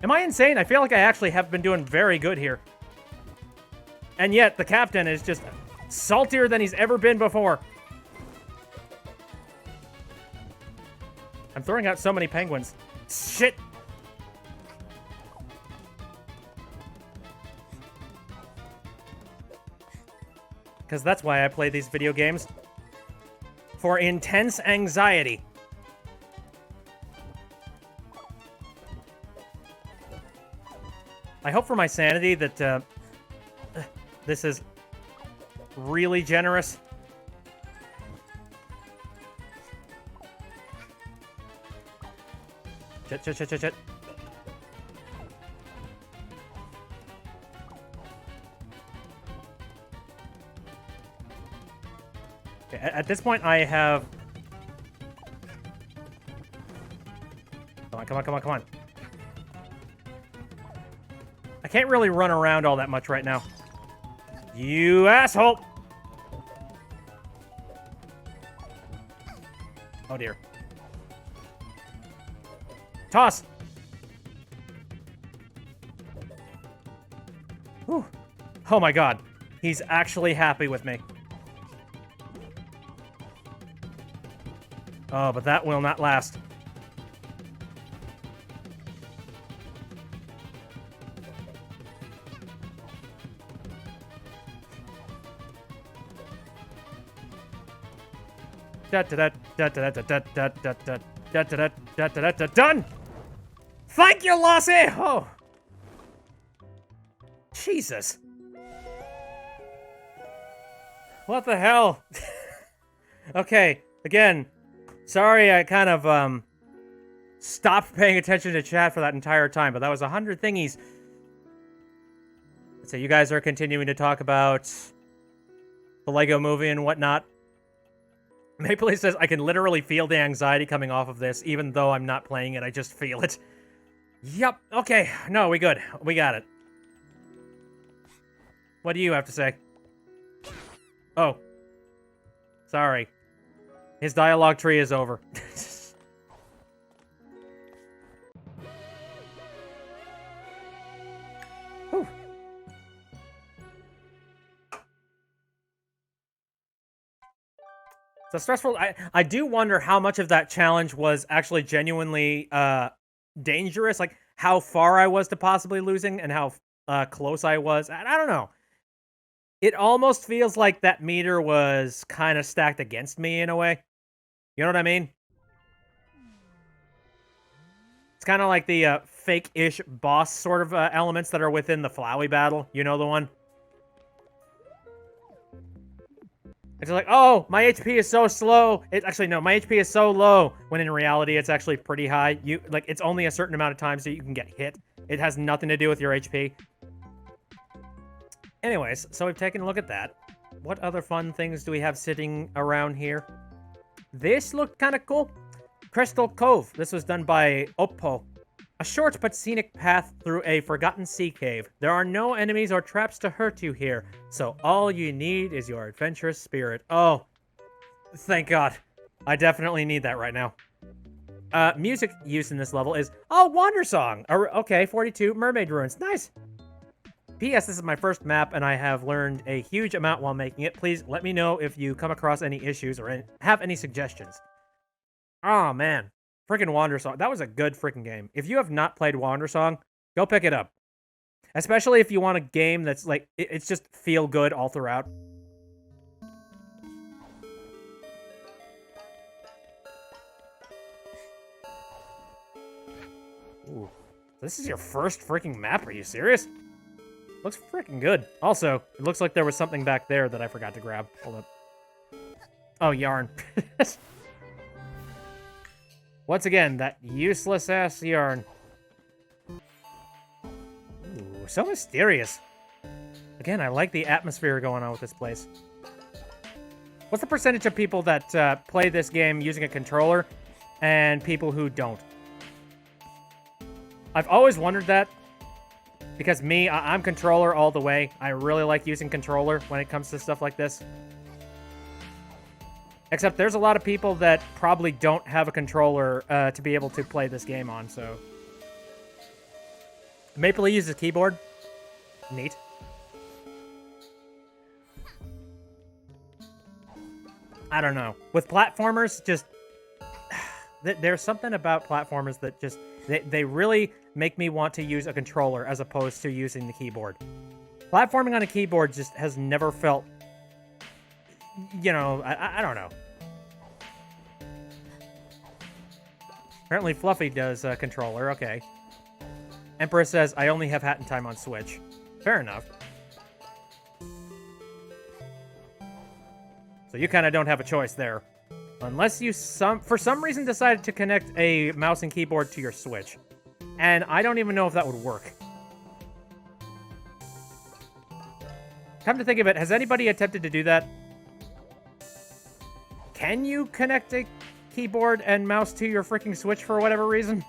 Am I insane? I feel like I actually have been doing very good here. And yet, the captain is just saltier than he's ever been before. I'm throwing out so many penguins. Shit! Because that's why I play these video games. For intense anxiety. I hope for my sanity that this is really generous. Shit. Okay, at this point, I have... Come on. I can't really run around all that much right now. You asshole! Oh dear. Toss! Whew. Oh my god. He's actually happy with me. Oh, but that will not last. Done! Thank you, Lassie! Oh. Jesus. What the hell? Okay, again, sorry I kind of, stopped paying attention to chat for that entire time, but that was 100 thingies. So you guys are continuing to talk about the Lego movie and whatnot. Maple Leaf says, I can literally feel the anxiety coming off of this, even though I'm not playing it, I just feel it. Yep, okay, no, we good. We got it. What do you have to say? Oh. Sorry. His dialogue tree is over. Whew. So stressful. I do wonder how much of that challenge was actually genuinely dangerous, like how far I was to possibly losing and how close I was. I don't know. It almost feels like that meter was kind of stacked against me in a way. You know what I mean? It's kind of like the fake-ish boss sort of elements that are within the Flowey battle. You know the one? It's like, oh, my HP is so slow. Actually, no, my HP is so low. When in reality, it's actually pretty high. It's only a certain amount of times that you can get hit. It has nothing to do with your HP. Anyways, so we've taken a look at that. What other fun things do we have sitting around here? This looked kind of cool. Crystal Cove. This was done by Oppo. A short but scenic path through a forgotten sea cave. There are no enemies or traps to hurt you here, so all you need is your adventurous spirit. Oh, thank God. I definitely need that right now. Music used in this level is, oh, Wander Song. Okay, 42, Mermaid Ruins. Nice. P.S. This is my first map, and I have learned a huge amount while making it. Please let me know if you come across any issues or have any suggestions. Oh, man. Freaking Wander Song. That was a good freaking game. If you have not played Wander Song, go pick it up. Especially if you want a game that's like, it's just feel good all throughout. Ooh. This is your first freaking map? Are you serious? Looks freaking good. Also, it looks like there was something back there that I forgot to grab. Hold up. Oh, yarn. Once again, that useless-ass yarn. Ooh, so mysterious. Again, I like the atmosphere going on with this place. What's the percentage of people that play this game using a controller and people who don't? I've always wondered that. Because me, I'm controller all the way. I really like using controller when it comes to stuff like this. Except there's a lot of people that probably don't have a controller to be able to play this game on, so... Maple uses a keyboard. Neat. I don't know. With platformers, just... There's something about platformers that just... They really make me want to use a controller as opposed to using the keyboard. Platforming on a keyboard just has never felt... You know, I don't know. Apparently Fluffy does a controller, okay. Emperor says, I only have Hat in Time on Switch. Fair enough. So you kind of don't have a choice there. Unless you, for some reason, decided to connect a mouse and keyboard to your Switch. And I don't even know if that would work. Come to think of it, has anybody attempted to do that? Can you connect a keyboard and mouse to your freaking Switch for whatever reason?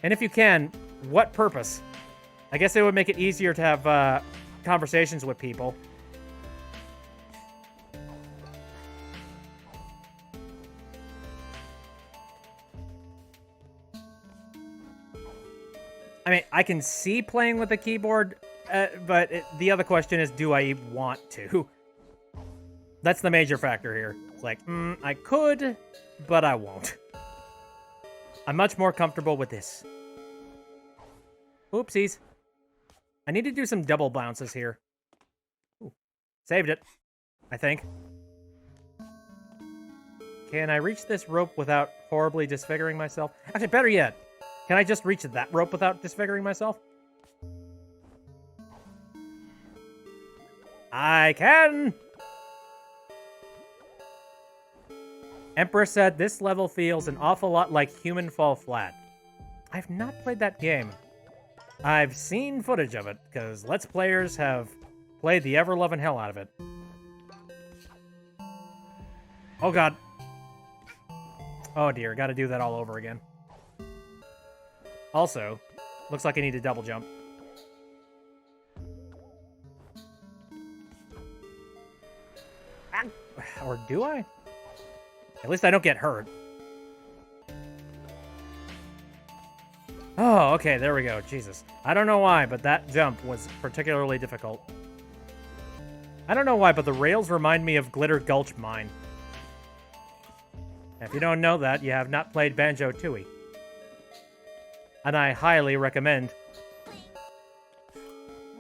And if you can, what purpose? I guess it would make it easier to have conversations with people. I mean, I can see playing with a keyboard, but the other question is, do I want to? That's the major factor here. It's like, I could, but I won't. I'm much more comfortable with this. Oopsies. I need to do some double bounces here. Ooh, saved it, I think. Can I reach this rope without horribly disfiguring myself? Actually, better yet, can I just reach that rope without disfiguring myself? I can! Emperor said, this level feels an awful lot like Human Fall Flat. I've not played that game. I've seen footage of it, because Let's Players have played the ever-loving hell out of it. Oh god. Oh dear, gotta do that all over again. Also, looks like I need to double jump. Ah, or do I? At least I don't get hurt. Oh, okay, there we go. Jesus. I don't know why, but that jump was particularly difficult. I don't know why, but the rails remind me of Glitter Gulch Mine. If you don't know that, you have not played Banjo-Tooie. And I highly recommend.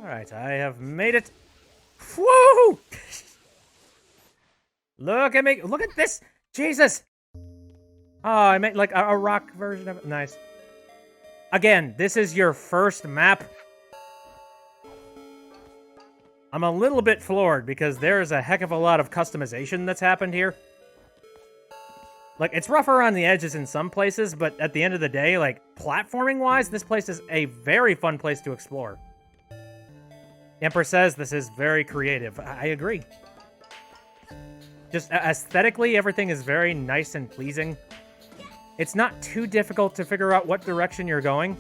Alright, I have made it. Woo! Look at me. Look at this. Jesus. Oh, I made like a rock version of it. Nice. Again, this is your first map. I'm a little bit floored because there's a heck of a lot of customization that's happened here. Like, it's rough around the edges in some places, but at the end of the day, like, platforming-wise, this place is a very fun place to explore. Emperor says this is very creative. I agree. Just aesthetically, everything is very nice and pleasing. It's not too difficult to figure out what direction you're going.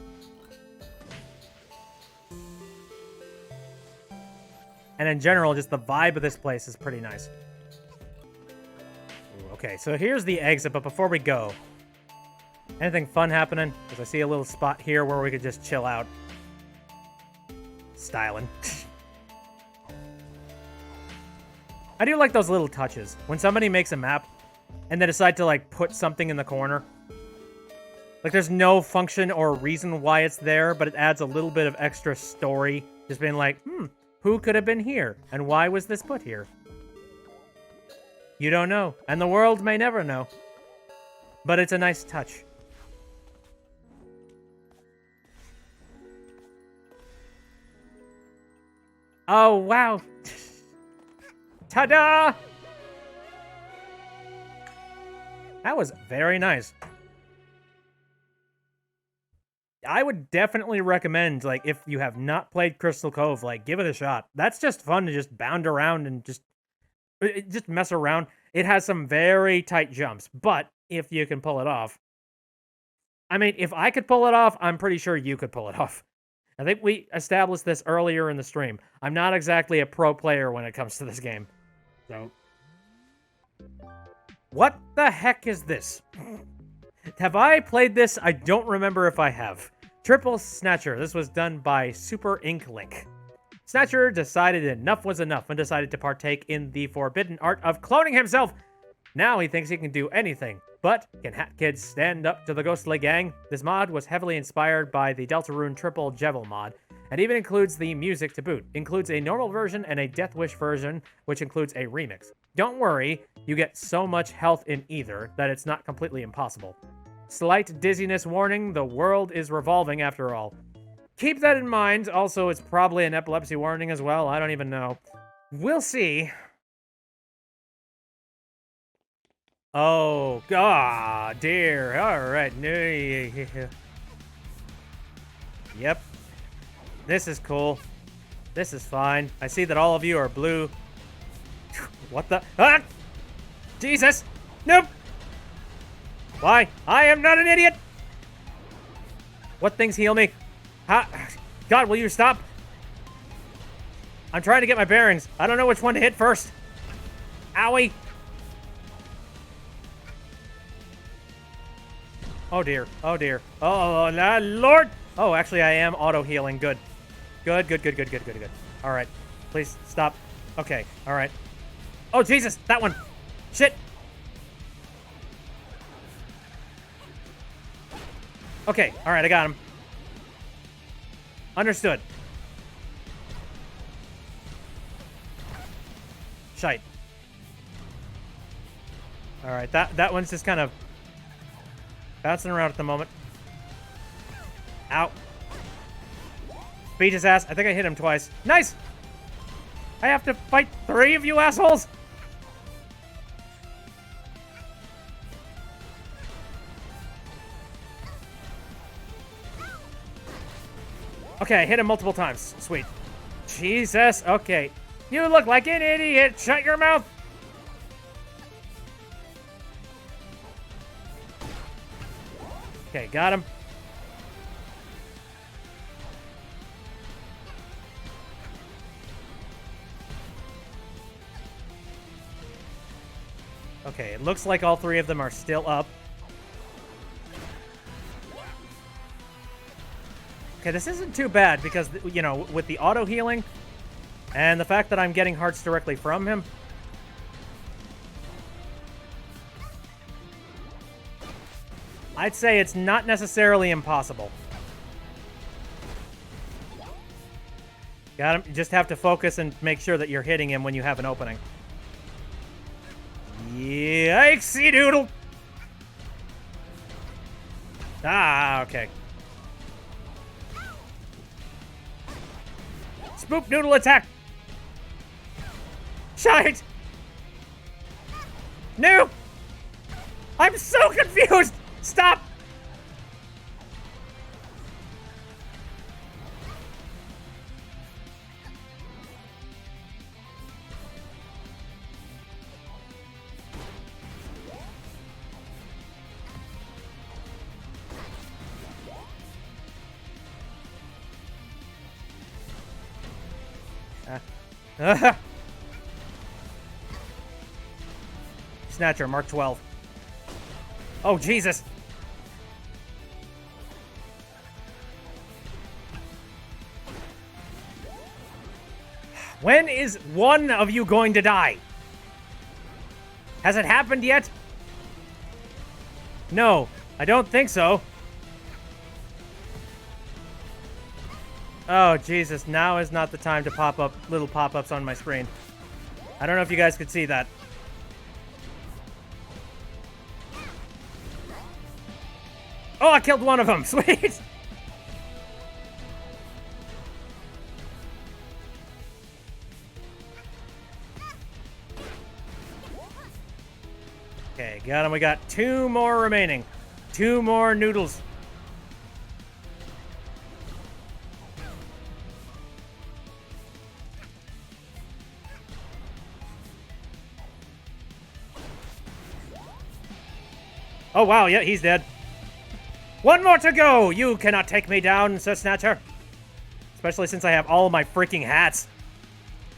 And in general, just the vibe of this place is pretty nice. Okay, so here's the exit, but before we go, anything fun happening? Because I see a little spot here where we could just chill out. Styling. I do like those little touches. When somebody makes a map, and they decide to, like, put something in the corner. Like, there's no function or reason why it's there, but it adds a little bit of extra story. Just being like, who could have been here? And why was this put here? You don't know, and the world may never know. But it's a nice touch. Oh, wow. Ta-da! That was very nice. I would definitely recommend, like, if you have not played Crystal Cove, like, give it a shot. That's just fun to just bound around and just just mess around. It has some very tight jumps, but if you can pull it off. I mean, if I could pull it off, I'm pretty sure you could pull it off. I think we established this earlier in the stream. I'm not exactly a pro player when it comes to this game. So. What the heck is this? Have I played this? I don't remember if I have. Triple Snatcher. This was done by Super Ink Link. Snatcher decided enough was enough and decided to partake in the forbidden art of cloning himself. Now he thinks he can do anything. But can Hat Kids stand up to the ghostly gang? This mod was heavily inspired by the Deltarune Triple Jevil mod, and even includes the music to boot. Includes a normal version and a Death Wish version, which includes a remix. Don't worry, you get so much health in either that it's not completely impossible. Slight dizziness warning, the world is revolving after all. Keep that in mind. Also, it's probably an epilepsy warning as well. I don't even know. We'll see. Oh, God, dear. All right. Yep. This is cool. This is fine. I see that all of you are blue. What the? Ah! Jesus! Nope! Why? I am not an idiot! What things heal me? How? God, will you stop? I'm trying to get my bearings. I don't know which one to hit first. Owie! Oh dear. Oh dear. Oh, Lord! Oh, actually, I am auto-healing. Good. Good. All right. Please, stop. Okay. All right. Oh, Jesus! That one! Shit! Okay. All right, I got him. Understood. Shite. All right, that one's just kind of bouncing around at the moment. Ow. Beat his ass. I think I hit him twice. Nice! I have to fight 3 of you assholes! Okay, I hit him multiple times. Sweet. Jesus. Okay. You look like an idiot. Shut your mouth. Okay, got him. Okay, it looks like all 3 of them are still up. Okay, this isn't too bad because, you know, with the auto-healing and the fact that I'm getting hearts directly from him. I'd say it's not necessarily impossible. Got him. You just have to focus and make sure that you're hitting him when you have an opening. Yikesy doodle! Ah, okay. Spook noodle attack! Shite! No! I'm so confused! Stop! Snatcher, Mark 12. Oh, Jesus. When is one of you going to die? Has it happened yet? No, I don't think so. Oh, Jesus. Now is not the time to pop up little pop-ups on my screen. I don't know if you guys could see that. Oh, I killed one of them. Sweet. Okay, got him. We got 2 more remaining. 2 more noodles. Oh, wow, yeah, he's dead. One more to go! You cannot take me down, Sir Snatcher. Especially since I have all my freaking hats.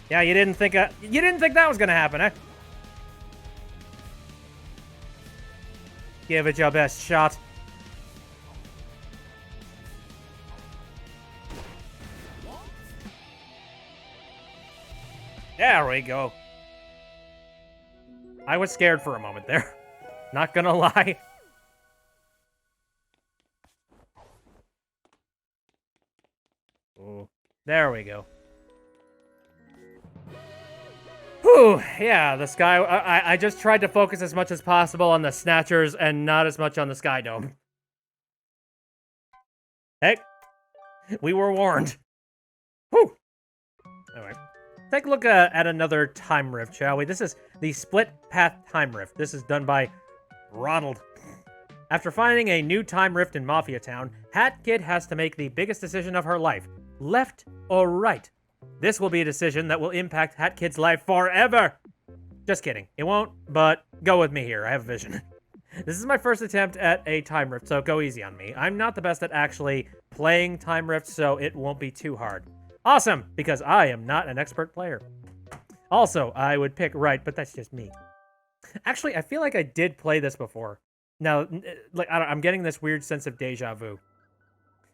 Yeah, you didn't think that was gonna happen, eh? Give it your best shot. There we go. I was scared for a moment there. Not gonna lie. Ooh, there we go. Whew, yeah, the sky... I just tried to focus as much as possible on the Snatchers and not as much on the Sky Dome. Hey, we were warned. Whew. Alright. Take a look at another time rift, shall we? This is the Split Path Time Rift. This is done by Ronald. After finding a new time rift in Mafia Town, Hat Kid has to make the biggest decision of her life. Left or right? This will be a decision that will impact Hat Kid's life forever! Just kidding. It won't, but go with me here. I have a vision. This is my first attempt at a time rift, so go easy on me. I'm not the best at actually playing time rifts, so it won't be too hard. Awesome, because I am not an expert player. Also, I would pick right, but that's just me. Actually, I feel like I did play this before. Now, like I'm getting this weird sense of deja vu.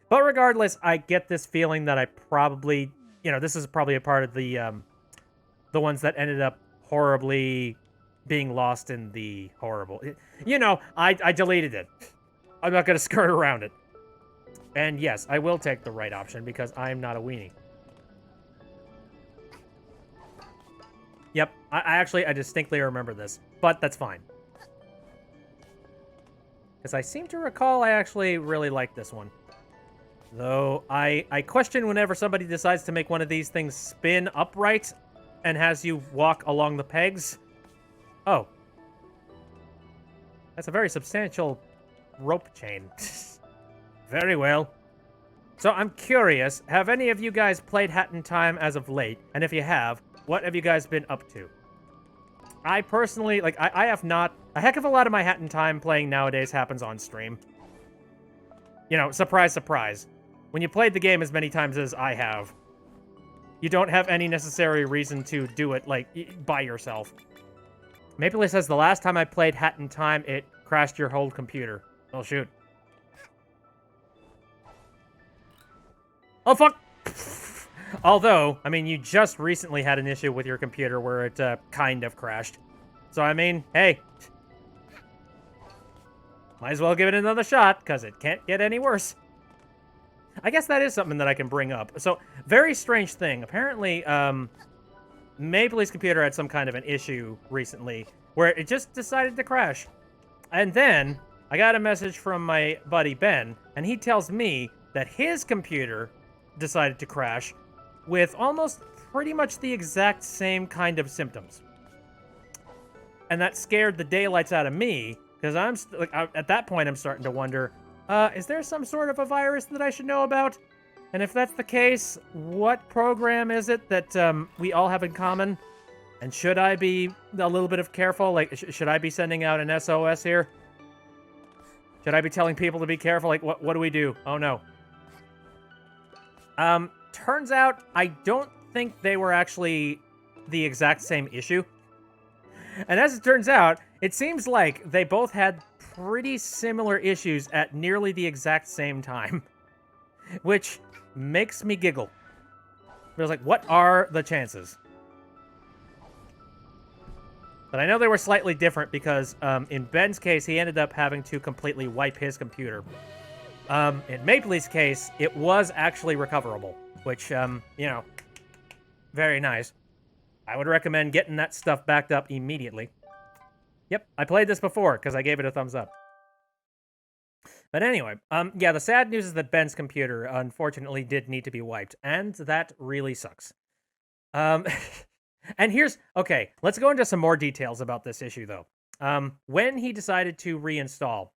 But regardless, I get this feeling that I probably, this is probably a part of the ones that ended up horribly being lost in the horrible. I deleted it. I'm not going to skirt around it. And yes, I will take the right option because I'm not a weenie. Yep, I distinctly remember this, but that's fine. Because I seem to recall I actually really like this one. Though, I question whenever somebody decides to make one of these things spin upright and has you walk along the pegs. Oh. That's a very substantial rope chain. Very well. So I'm curious, have any of you guys played Hat in Time as of late? And if you have, what have you guys been up to? I personally, I have not... A heck of a lot of my Hat in Time playing nowadays happens on stream. Surprise, surprise. When you played the game as many times as I have, you don't have any necessary reason to do it, by yourself. Maple says, the last time I played Hat in Time, it crashed your whole computer. Oh, shoot. Oh, fuck! Although, you just recently had an issue with your computer where it, kind of crashed. So, hey. Might as well give it another shot, because it can't get any worse. I guess that is something that I can bring up. So, very strange thing. Apparently, Maple's computer had some kind of an issue recently where it just decided to crash. And then, I got a message from my buddy Ben, and he tells me that his computer decided to crash with almost pretty much the exact same kind of symptoms. And that scared the daylights out of me, because at that point I'm starting to wonder, is there some sort of a virus that I should know about? And if that's the case, what program is it that we all have in common? And should I be a little bit of careful? Should I be sending out an SOS here? Should I be telling people to be careful? What do we do? Oh, no. Turns out, I don't think they were actually the exact same issue. And as it turns out, it seems like they both had pretty similar issues at nearly the exact same time. Which makes me giggle. I was like, what are the chances? But I know they were slightly different because in Ben's case, he ended up having to completely wipe his computer. In Maple's case, it was actually recoverable, which, very nice. I would recommend getting that stuff backed up immediately. Yep, I played this before because I gave it a thumbs up. But anyway, yeah, the sad news is that Ben's computer, unfortunately, did need to be wiped, and that really sucks. And okay, let's go into some more details about this issue, though. When he decided to reinstall,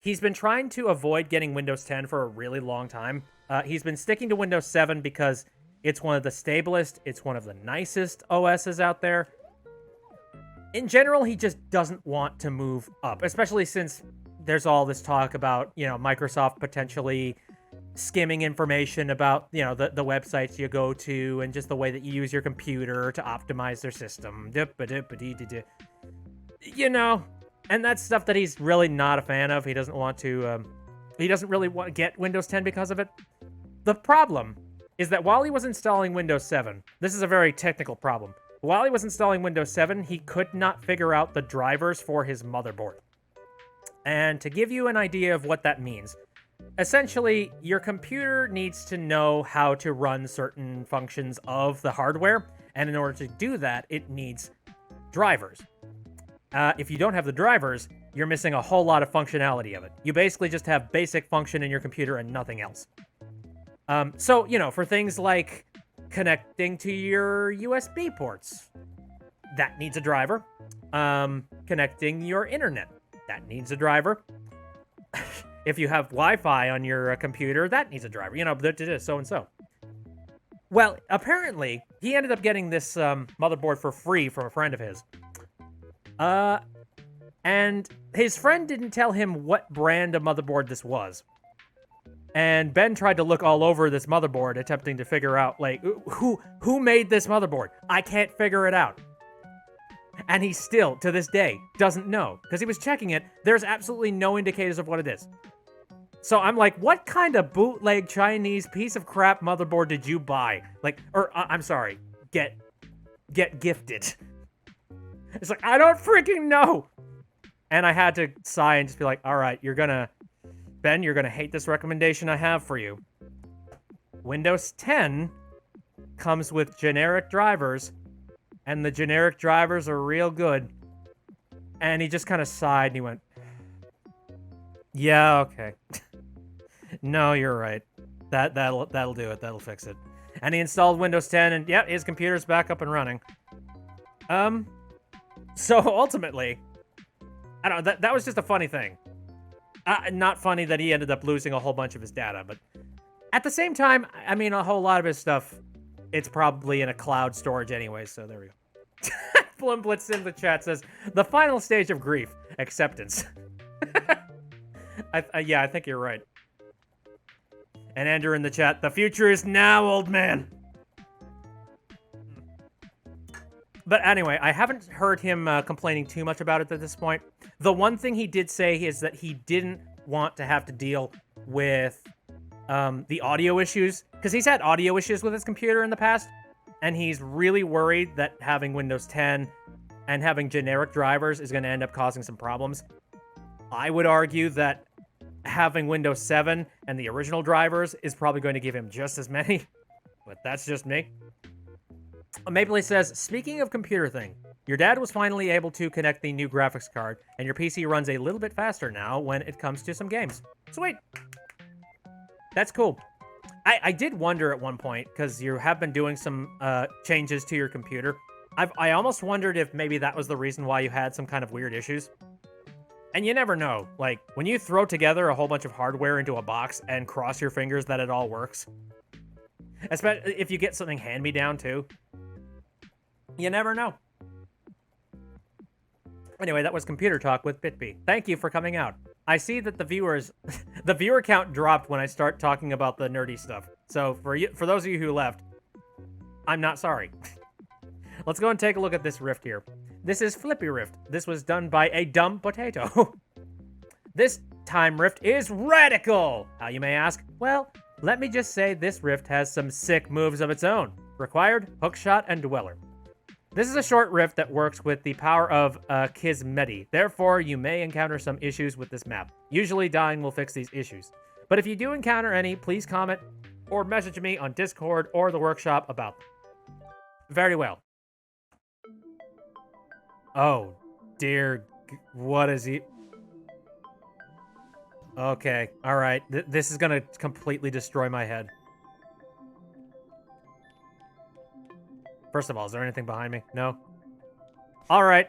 he's been trying to avoid getting Windows 10 for a really long time. He's been sticking to Windows 7 because it's one of the stablest, it's one of the nicest OSs out there. In general, he just doesn't want to move up, especially since there's all this talk about, Microsoft potentially skimming information about, the websites you go to and just the way that you use your computer to optimize their system. And that's stuff that he's really not a fan of. He doesn't want to, he doesn't really want to get Windows 10 because of it. The problem is that while he was installing Windows 7, this is a very technical problem. While he was installing Windows 7, he could not figure out the drivers for his motherboard. And to give you an idea of what that means, essentially, your computer needs to know how to run certain functions of the hardware, and in order to do that, it needs drivers. If you don't have the drivers, you're missing a whole lot of functionality of it. You basically just have basic function in your computer and nothing else. So, for things like connecting to your USB ports, that needs a driver. Connecting your internet, that needs a driver. If you have Wi-Fi on your computer, that needs a driver. So and so. Well, apparently, he ended up getting this motherboard for free from a friend of his. And his friend didn't tell him what brand of motherboard this was. And Ben tried to look all over this motherboard, attempting to figure out, who made this motherboard? I can't figure it out. And he still, to this day, doesn't know. Because he was checking it, there's absolutely no indicators of what it is. So I'm like, what kind of bootleg Chinese piece of crap motherboard did you buy? I'm sorry, get gifted. It's like, I don't freaking know. And I had to sigh and just be like, all right, Ben, you're gonna hate this recommendation I have for you. Windows 10 comes with generic drivers, and the generic drivers are real good. And he just kind of sighed and he went, yeah, okay. No, you're right. That'll do it. That'll fix it. And he installed Windows 10, and yeah, his computer's back up and running. So ultimately, I don't know, that was just a funny thing. Not funny that he ended up losing a whole bunch of his data, but at the same time, I mean, a whole lot of his stuff, it's probably in a cloud storage anyway, so there we go. Blumblitz in the chat says, the final stage of grief, acceptance. I think you're right. And Andrew in the chat, the future is now, old man. But anyway, I haven't heard him complaining too much about it at this point. The one thing he did say is that he didn't want to have to deal with the audio issues, because he's had audio issues with his computer in the past, and he's really worried that having Windows 10 and having generic drivers is going to end up causing some problems. I would argue that having Windows 7 and the original drivers is probably going to give him just as many, but that's just me. Mapley says, speaking of computer thing, your dad was finally able to connect the new graphics card, and your PC runs a little bit faster now when it comes to some games. Sweet. That's cool. I did wonder at one point, because you have been doing some changes to your computer. I almost wondered if maybe that was the reason why you had some kind of weird issues. And you never know. Like, when you throw together a whole bunch of hardware into a box and cross your fingers that it all works, especially if you get something hand-me-down too, you never know. Anyway, that was Computer Talk with BitB. Thank you for coming out. I see that the viewer count dropped when I start talking about the nerdy stuff. So for those of you who left, I'm not sorry. Let's go and take a look at this rift here. This is Flippy Rift. This was done by a dumb potato. This time rift is radical. How, you may ask? Well, let me just say this rift has some sick moves of its own. Required, hookshot, and dweller. This is a short rift that works with the power of Kismeti. Therefore, you may encounter some issues with this map. Usually, dying will fix these issues. But if you do encounter any, please comment or message me on Discord or the workshop about them. Very well. Oh, dear. What is he? Okay, alright. This is gonna completely destroy my head. First of all, is there anything behind me? No? Alright.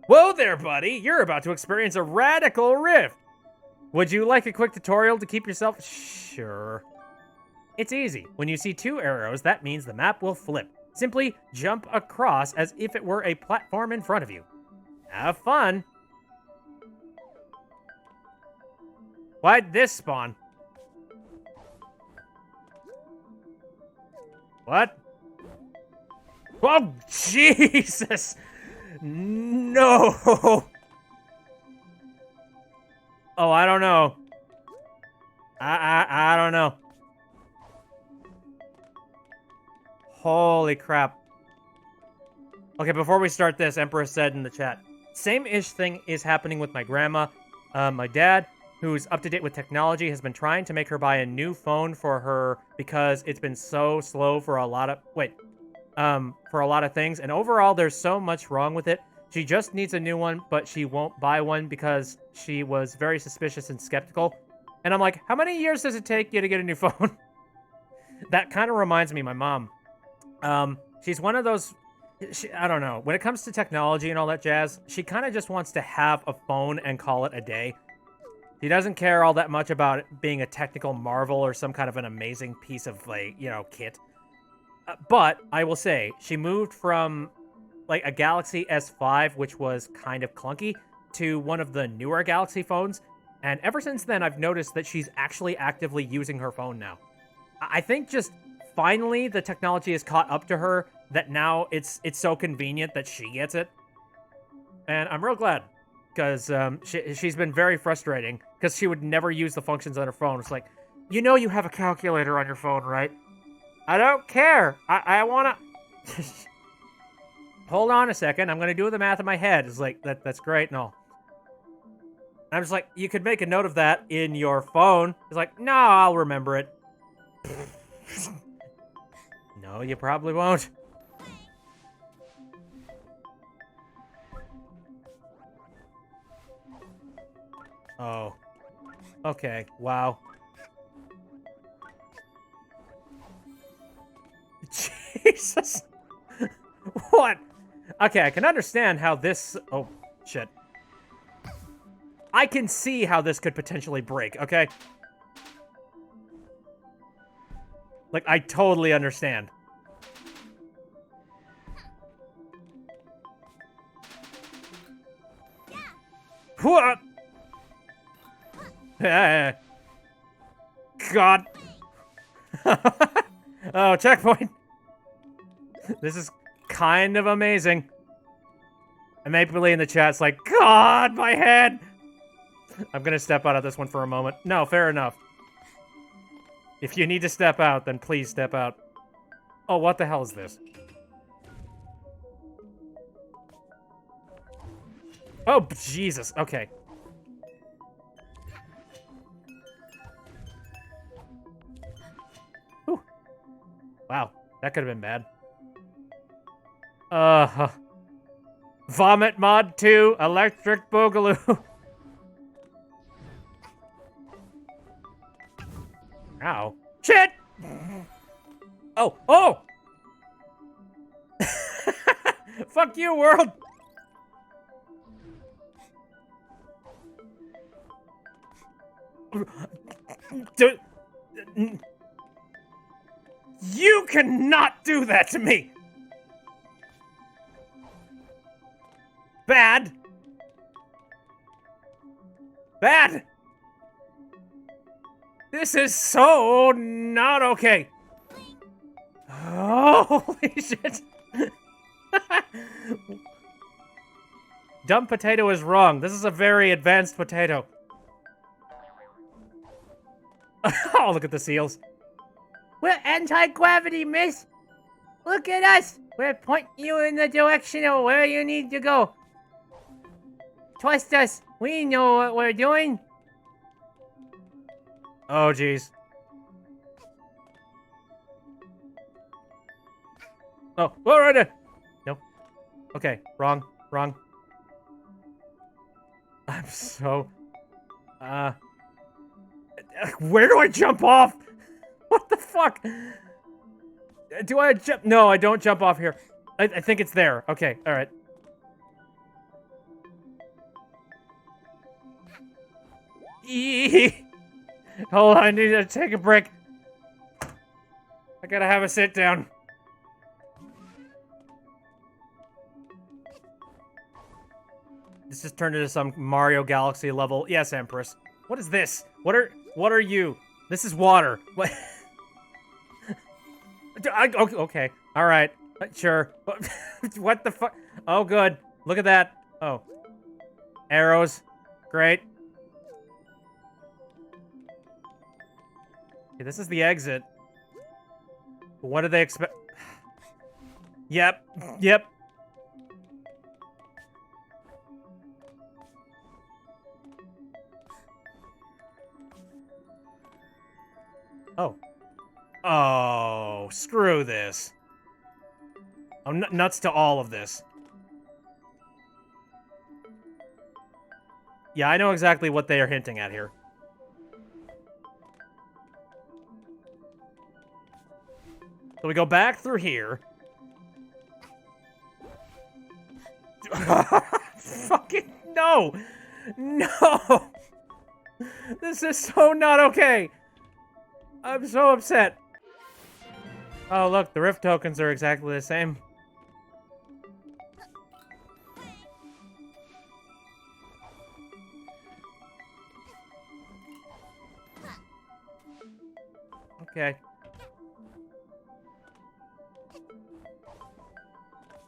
Whoa there, buddy! You're about to experience a radical rift! Would you like a quick tutorial to keep yourself... Sure. It's easy. When you see two arrows, that means the map will flip. Simply jump across as if it were a platform in front of you. Have fun! Why'd this spawn? What? Oh, Jesus! No! Oh, I don't know. I don't know. Holy crap. Okay, before we start this, Empress said in the chat, same-ish thing is happening with my grandma. My dad, who's up to date with technology, has been trying to make her buy a new phone for her because it's been so slow for a lot of... for a lot of things. And overall, there's so much wrong with it. She just needs a new one, but she won't buy one because she was very suspicious and skeptical. And I'm like, how many years does it take you to get a new phone? That kind of reminds me of my mom. She's one of those... I don't know. When it comes to technology and all that jazz, she kind of just wants to have a phone and call it a day. She doesn't care all that much about it being a technical marvel or some kind of an amazing piece of, like, you know, kit. But I will say, she moved from, like, a Galaxy S5, which was kind of clunky, to one of the newer Galaxy phones. And ever since then, I've noticed that she's actually actively using her phone now. I think just finally the technology has caught up to her that now it's so convenient that she gets it. And I'm real glad, because she's been very frustrating, because she would never use the functions on her phone. It's like, you know you have a calculator on your phone, right? I don't care. I want to... Hold on a second. I'm going to do the math in my head. It's like, that's great. No. I'm just like, you could make a note of that in your phone. It's like, no, I'll remember it. No, you probably won't. Oh. Okay. Wow. Jesus. What? Okay, I can understand how this... Oh, shit. I can see how this could potentially break, okay? Like, I totally understand. What? God. Oh, checkpoint. This is kind of amazing. And Maple in the chat's like, God, my head. I'm gonna step out of this one for a moment. No, fair enough. If you need to step out, then please step out. Oh, what the hell is this? Oh, Jesus. Okay. Whew. Wow, that could have been bad. Vomit Mod 2, Electric Boogaloo. Ow. Shit! Oh, oh! Fuck you, world! You cannot do that to me! Bad! Bad! This is so not okay. Holy shit. Dumb potato is wrong. This is a very advanced potato. Oh, look at the seals. We're anti-gravity, miss. Look at us. We're pointing you in the direction of where you need to go. Trust us. We know what we're doing. Oh, jeez. Oh, all right. No. Okay, wrong. I'm so... Where do I jump off? What the fuck? Do I jump? No, I don't jump off here. I think it's there. Okay, all right. Hold on, I need to take a break. I gotta have a sit down. This just turned into some Mario Galaxy level. Yes, Empress. What is this? What are you? This is water. What? Okay. All right. Sure. What the fuck? Oh, good. Look at that. Oh. Arrows. Great. Okay, this is the exit. What do they expect? Yep. Yep. Oh. Oh, screw this. Oh, nuts to all of this. Yeah, I know exactly what they are hinting at here. So we go back through here. Fucking no! No! This is so not okay! I'm so upset. Oh, look, the rift tokens are exactly the same. Okay.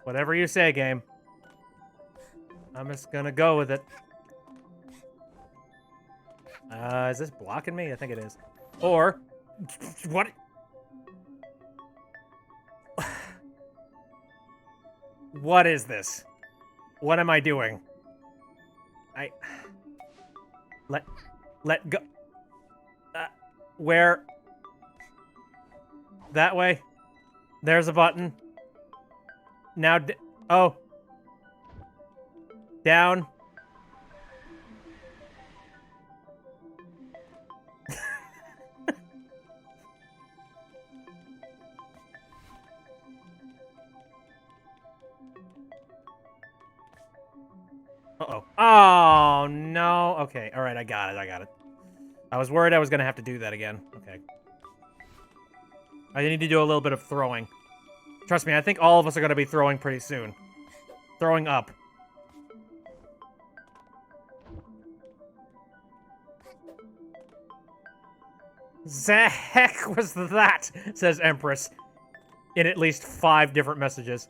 Whatever you say, game. I'm just gonna go with it. Is this blocking me? I think it is. Or... What? What is this? What am I doing? Let go. Where? That way? There's a button. Now, oh. Down. Uh-oh. Oh, no. Okay, alright, I got it. I was worried I was gonna have to do that again. Okay. I need to do a little bit of throwing. Trust me, I think all of us are gonna be throwing pretty soon. Throwing up. The heck was that? Says Empress. In at least 5 different messages.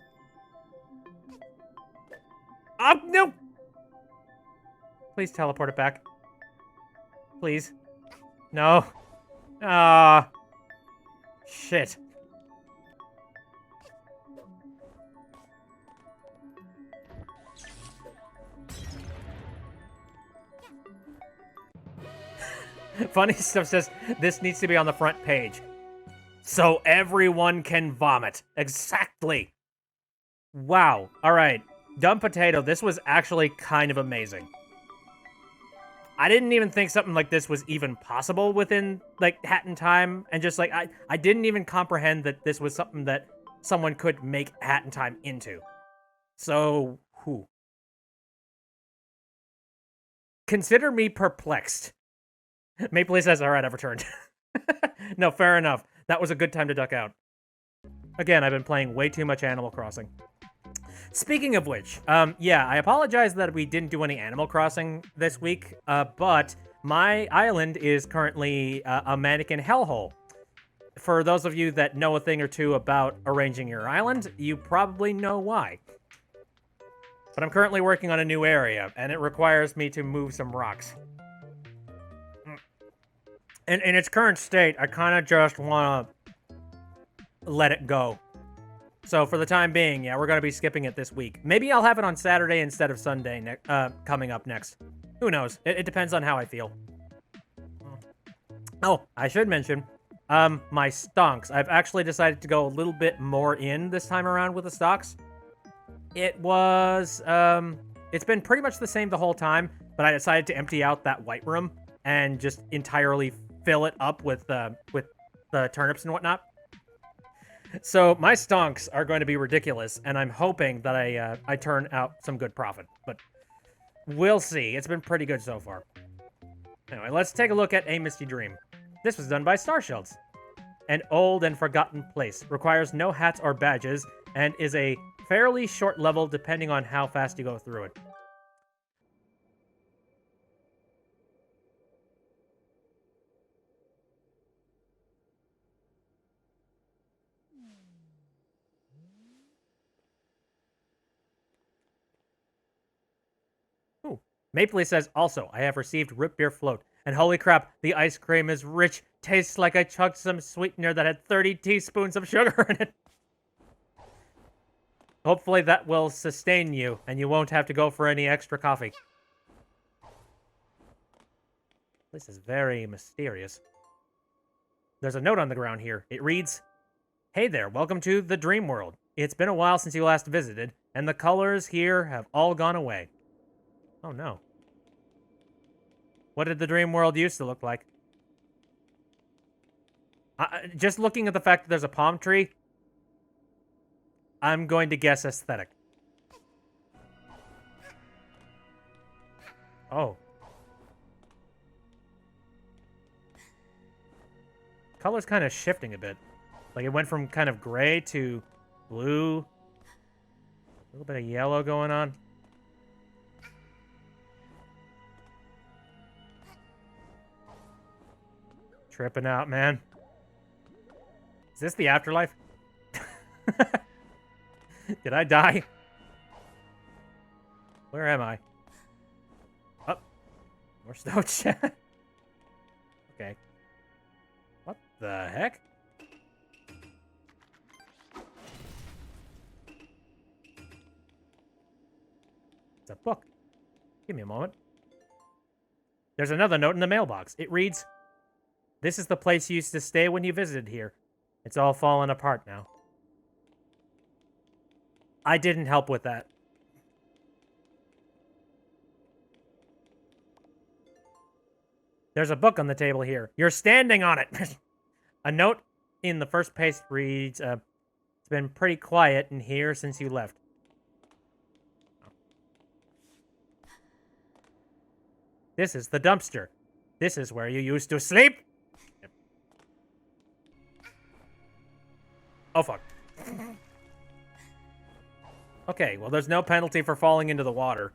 Oh, no! Please teleport it back. Please. No. Ah. Shit. Funny Stuff says, this needs to be on the front page. So everyone can vomit. Exactly. Wow. Alright. Dumb Potato, this was actually kind of amazing. I didn't even think something like this was even possible within, like, Hat in Time. And just, like, I didn't even comprehend that this was something that someone could make Hat in Time into. So, whew. Consider me perplexed. Mapley says, alright, I've returned. No, fair enough. That was a good time to duck out. Again, I've been playing way too much Animal Crossing. Speaking of which, yeah, I apologize that we didn't do any Animal Crossing this week, but my island is currently a mannequin hellhole. For those of you that know a thing or two about arranging your island, you probably know why. But I'm currently working on a new area, and it requires me to move some rocks. In its current state, I kind of just want to let it go. So for the time being, yeah, we're going to be skipping it this week. Maybe I'll have it on Saturday instead of Sunday coming up next. Who knows? It depends on how I feel. Oh, I should mention, my stonks. I've actually decided to go a little bit more in this time around with the stocks. It was, it's been pretty much the same the whole time, but I decided to empty out that white room and just entirely fill it up with the turnips and whatnot. So my stonks are going to be ridiculous, and I'm hoping that I turn out some good profit. But we'll see. It's been pretty good so far. Anyway, let's take a look at A Misty Dream. This was done by Starshelds. An old and forgotten place. Requires no hats or badges, and is a fairly short level depending on how fast you go through it. Mapley says, also, I have received root beer float. And holy crap, the ice cream is rich. Tastes like I chugged some sweetener that had 30 teaspoons of sugar in it. Hopefully that will sustain you, and you won't have to go for any extra coffee. This is very mysterious. There's a note on the ground here. It reads, "Hey there, welcome to the Dream World. It's been a while since you last visited, and the colors here have all gone away." Oh no. What did the Dream World used to look like? Just looking at the fact that there's a palm tree, I'm going to guess aesthetic. Oh. Color's kind of shifting a bit. Like it went from kind of gray to blue. A little bit of yellow going on. Tripping out, man. Is this the afterlife? Did I die? Where am I? Oh. More snow chat. Okay. What the heck? It's a book. Give me a moment. There's another note in the mailbox. It reads, "This is the place you used to stay when you visited here. It's all fallen apart now." I didn't help with that. There's a book on the table here. You're standing on it. A note in the first page reads, "It's been pretty quiet in here since you left." This is the dumpster. This is where you used to sleep. Yep. Oh, fuck. Okay, well, there's no penalty for falling into the water.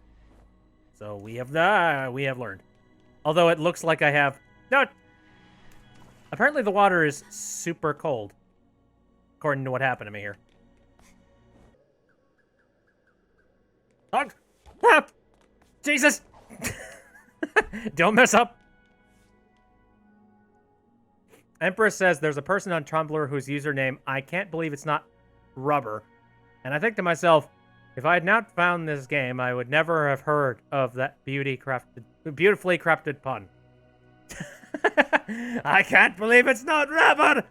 So we have learned. Although it looks like I have... No! Apparently the water is super cold. According to what happened to me here. Oh! Ah! Jesus! Don't mess up! Empress says there's a person on Tumblr whose username, I can't believe it's not rubber. And I think to myself, if I had not found this game, I would never have heard of that beautifully crafted pun. I can't believe it's not rubber!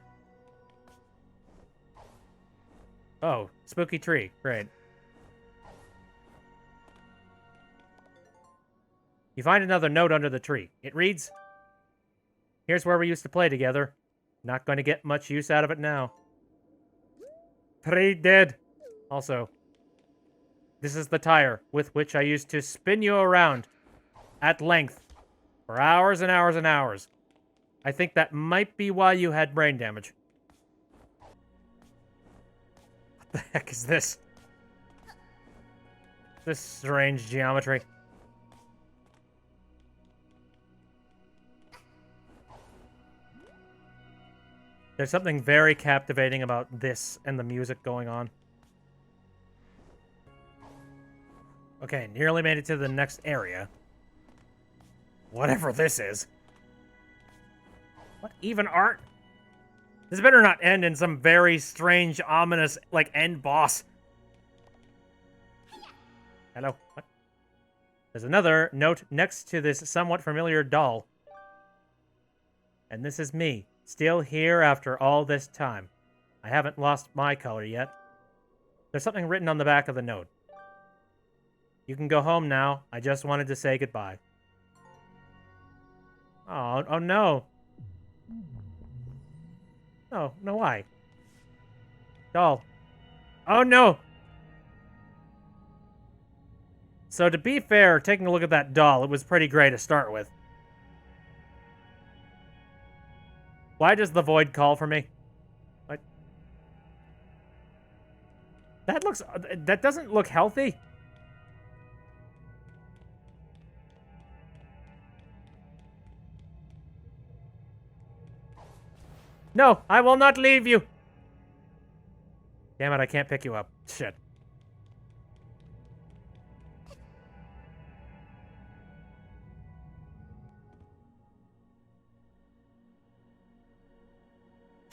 Oh, spooky tree. Great. You find another note under the tree. It reads, "Here's where we used to play together. Not going to get much use out of it now. Tree dead. Also, this is the tire with which I used to spin you around at length for hours and hours and hours. I think that might be why you had brain damage." What the heck is this? This strange geometry. There's something very captivating about this and the music going on. Okay, nearly made it to the next area. Whatever this is. What even art? This better not end in some very strange, ominous, like, end boss. Hello? What? There's another note next to this somewhat familiar doll. And this is me, still here after all this time. I haven't lost my color yet. There's something written on the back of the note. You can go home now. I just wanted to say goodbye. Oh no. No, why? Doll. Oh no! So to be fair, taking a look at that doll, it was pretty great to start with. Why does the void call for me? What? That doesn't look healthy. No, I will not leave you. Damn it, I can't pick you up. Shit.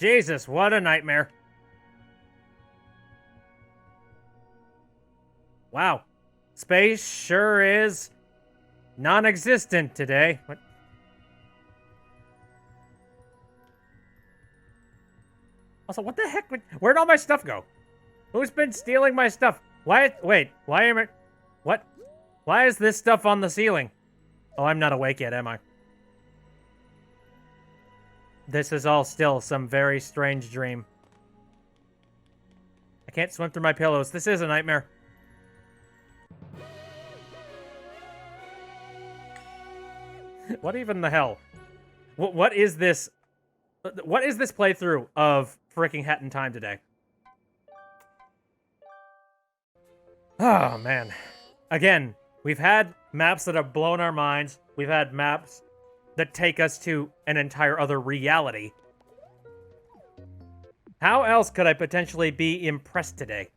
Jesus, what a nightmare. Wow. Space sure is non-existent today. What? Also, what the heck? Where'd all my stuff go? Who's been stealing my stuff? Why? Wait, why am I... What? Why is this stuff on the ceiling? Oh, I'm not awake yet, am I? This is all still some very strange dream. I can't swim through my pillows. This is a nightmare. What even the hell? What is this? What is this playthrough of freaking Hat in Time today? Oh, man. Again, we've had maps that have blown our minds. We've had maps that take us to an entire other reality. How else could I potentially be impressed today?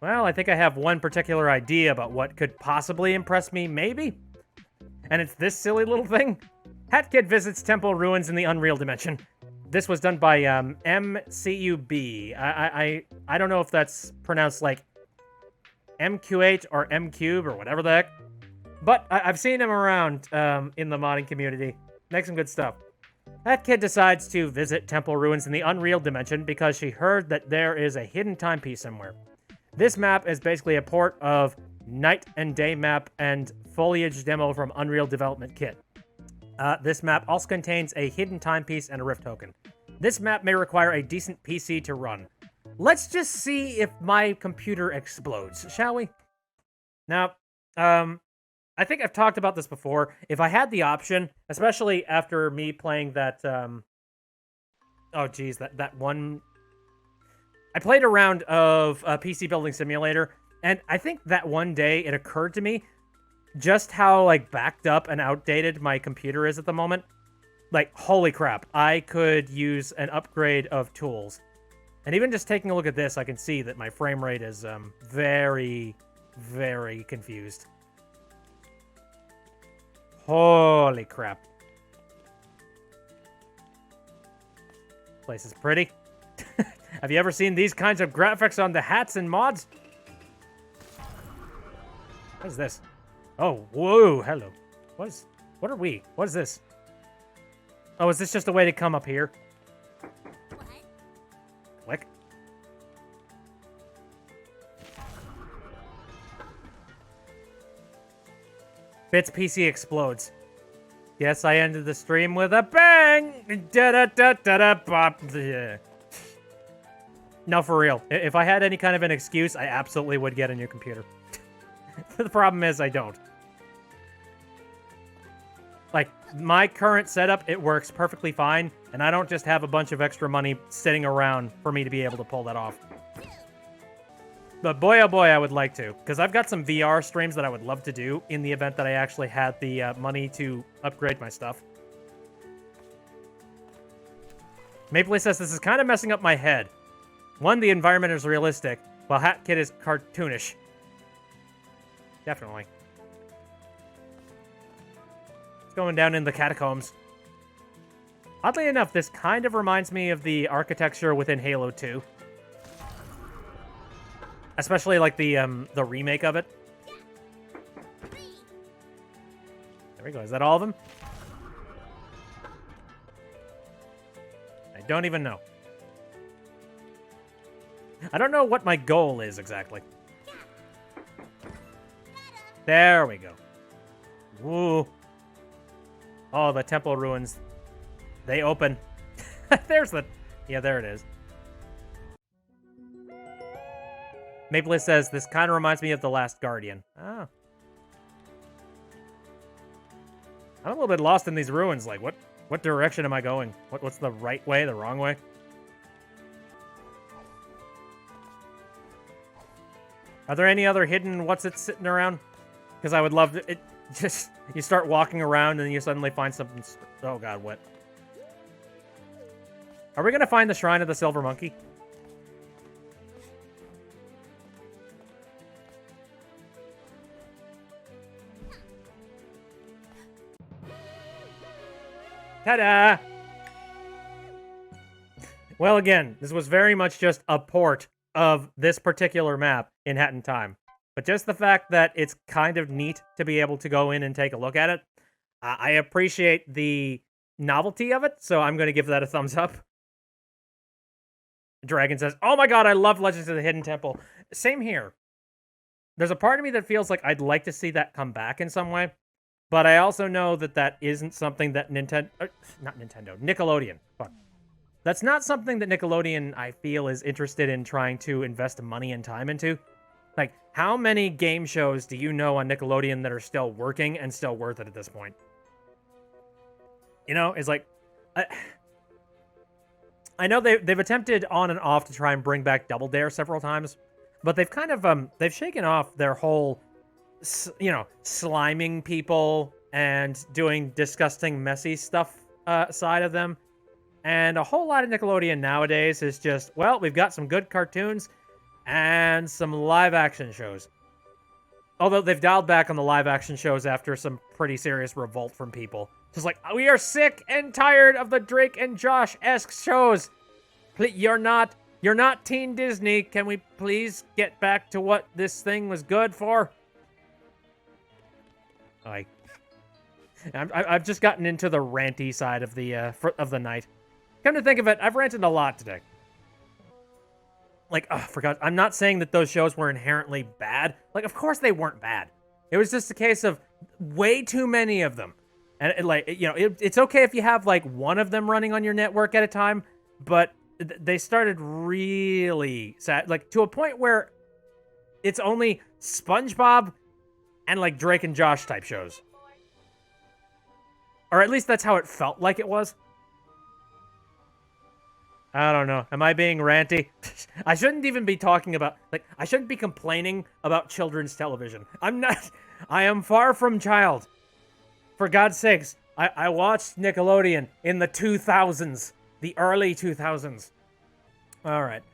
Well, I think I have one particular idea about what could possibly impress me, maybe? And it's this silly little thing. Hat Kid visits temple ruins in the Unreal Dimension. This was done by MCUB. I don't know if that's pronounced like MQ8 or M-Cube or whatever the heck. But I've seen him around in the modding community. Makes some good stuff. Hat Kid decides to visit temple ruins in the Unreal Dimension because she heard that there is a hidden timepiece somewhere. This map is basically a port of Night and Day map and foliage demo from Unreal Development Kit. This map also contains a hidden timepiece and a rift token. This map may require a decent PC to run. Let's just see if my computer explodes, shall we? Now, I think I've talked about this before. If I had the option, especially after me playing that, oh geez, that one... I played a round of PC Building Simulator, and I think that one day it occurred to me just how, like, backed up and outdated my computer is at the moment. Like, holy crap, I could use an upgrade of tools. And even just taking a look at this, I can see that my frame rate is very, very confused. Holy crap. Place is pretty. Have you ever seen these kinds of graphics on the hats and mods? What is this? Oh, whoa, hello. What are we? What is this? Oh, is this just a way to come up here? Click. Bits PC explodes. Yes, I ended the stream with a bang! Da-da-da-da-da-bop. Yeah. No, for real. If I had any kind of an excuse, I absolutely would get a new computer. The problem is I don't. Like, my current setup, it works perfectly fine, and I don't just have a bunch of extra money sitting around for me to be able to pull that off. But boy, oh boy, I would like to, because I've got some VR streams that I would love to do in the event that I actually had the money to upgrade my stuff. Mapley says this is kind of messing up my head. One, the environment is realistic, while Hat Kid is cartoonish. Definitely. It's going down in the catacombs. Oddly enough, this kind of reminds me of the architecture within Halo 2. Especially like the remake of it. There we go. Is that all of them? I don't even know. I don't know what my goal is exactly. There we go. Woo. Oh, the temple ruins. They open. There's the... Yeah, there it is. Maple says, this kind of reminds me of The Last Guardian. Oh. I'm a little bit lost in these ruins. Like, what direction am I going? What's the right way, the wrong way? Are there any other hidden what's-it sitting around? Because I would love to... Just, you start walking around and you suddenly find something... Oh god, what? Are we going to find the Shrine of the Silver Monkey? Ta-da! Well, again, this was very much just a port of this particular map in Hat in Time. But just the fact that it's kind of neat to be able to go in and take a look at it, I appreciate the novelty of it, so I'm going to give that a thumbs up. Dragon says, oh my god, I love Legends of the Hidden Temple. Same here. There's a part of me that feels like I'd like to see that come back in some way, but I also know that that isn't something that Nickelodeon. Fuck. That's not something that Nickelodeon, I feel, is interested in trying to invest money and time into. Like, how many game shows do you know on Nickelodeon that are still working and still worth it at this point? You know, it's like... I know they've attempted on and off to try and bring back Double Dare several times, but they've kind of, they've shaken off their whole, you know, sliming people and doing disgusting, messy stuff side of them. And a whole lot of Nickelodeon nowadays is just, well, we've got some good cartoons and some live-action shows. Although they've dialed back on the live-action shows after some pretty serious revolt from people. Just like, we are sick and tired of the Drake and Josh-esque shows. You're not Teen Disney. Can we please get back to what this thing was good for? I've just gotten into the ranty side of the night. Come to think of it, I've ranted a lot today. Like, forgot. I'm not saying that those shows were inherently bad. Like, of course they weren't bad. It was just a case of way too many of them. And, it's okay if you have, like, one of them running on your network at a time, but they started really sad. Like, to a point where it's only SpongeBob and, like, Drake and Josh type shows. Or at least that's how it felt like it was. I don't know. Am I being ranty? I shouldn't even be talking about... Like, I shouldn't be complaining about children's television. I'm not... I am far from child. For God's sakes, I watched Nickelodeon in the 2000s. The early 2000s. Alright.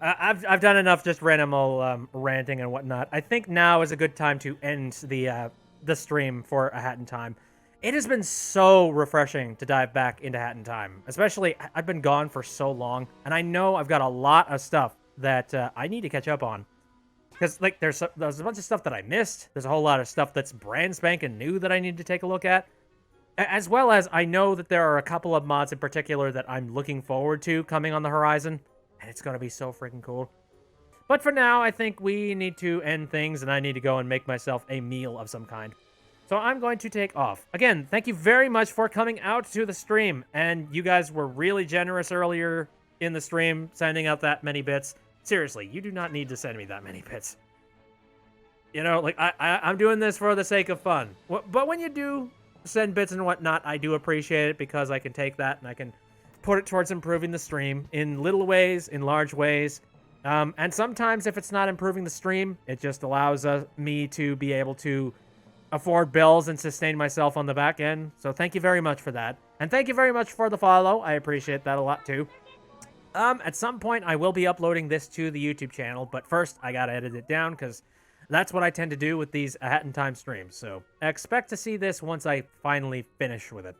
I've done enough just random ranting and whatnot. I think now is a good time to end the stream for A Hat in Time. It has been so refreshing to dive back into Hat in Time. Especially, I've been gone for so long, and I know I've got a lot of stuff that I need to catch up on. Because, like, there's a bunch of stuff that I missed. There's a whole lot of stuff that's brand spanking new that I need to take a look at. As well as, I know that there are a couple of mods in particular that I'm looking forward to coming on the horizon. And it's going to be so freaking cool. But for now, I think we need to end things, and I need to go and make myself a meal of some kind. So I'm going to take off. Again, thank you very much for coming out to the stream. And you guys were really generous earlier in the stream, sending out that many bits. Seriously, you do not need to send me that many bits. You know, like, I'm doing this for the sake of fun. But when you do send bits and whatnot, I do appreciate it because I can take that and I can put it towards improving the stream in little ways, in large ways. And sometimes if it's not improving the stream, it just allows me to be able to afford bills and sustain myself on the back end. So thank you very much for that. And thank you very much for the follow. I appreciate that a lot too. At some point I will be uploading this to the YouTube channel, but first I gotta edit it down because that's what I tend to do with these Hat in Time streams. So expect to see this once I finally finish with it.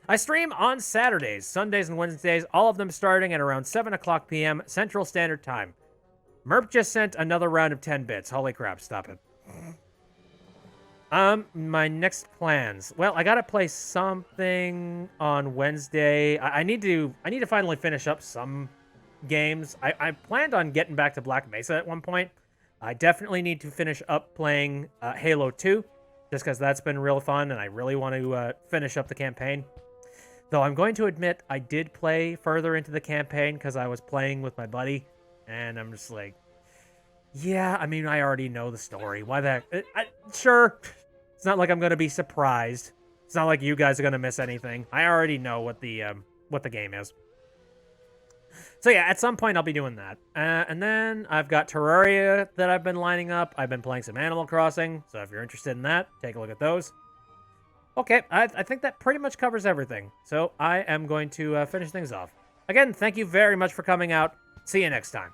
I stream on Saturdays, Sundays, and Wednesdays, all of them starting at around 7 o'clock p.m. Central Standard Time. Merp just sent another round of 10 bits. Holy crap, stop it. My next plans. Well, I gotta play something on Wednesday. I need to finally finish up some games. I planned on getting back to Black Mesa at one point. I definitely need to finish up playing Halo 2, just because that's been real fun, and I really want to finish up the campaign. Though I'm going to admit, I did play further into the campaign because I was playing with my buddy, and I'm just like, yeah, I mean, I already know the story. Why the heck? Sure. It's not like I'm going to be surprised. It's not like you guys are going to miss anything. I already know what the game is. So yeah, at some point I'll be doing that. And then I've got Terraria that I've been lining up. I've been playing some Animal Crossing. So if you're interested in that, take a look at those. Okay, I think that pretty much covers everything. So I am going to finish things off. Again, thank you very much for coming out. See you next time.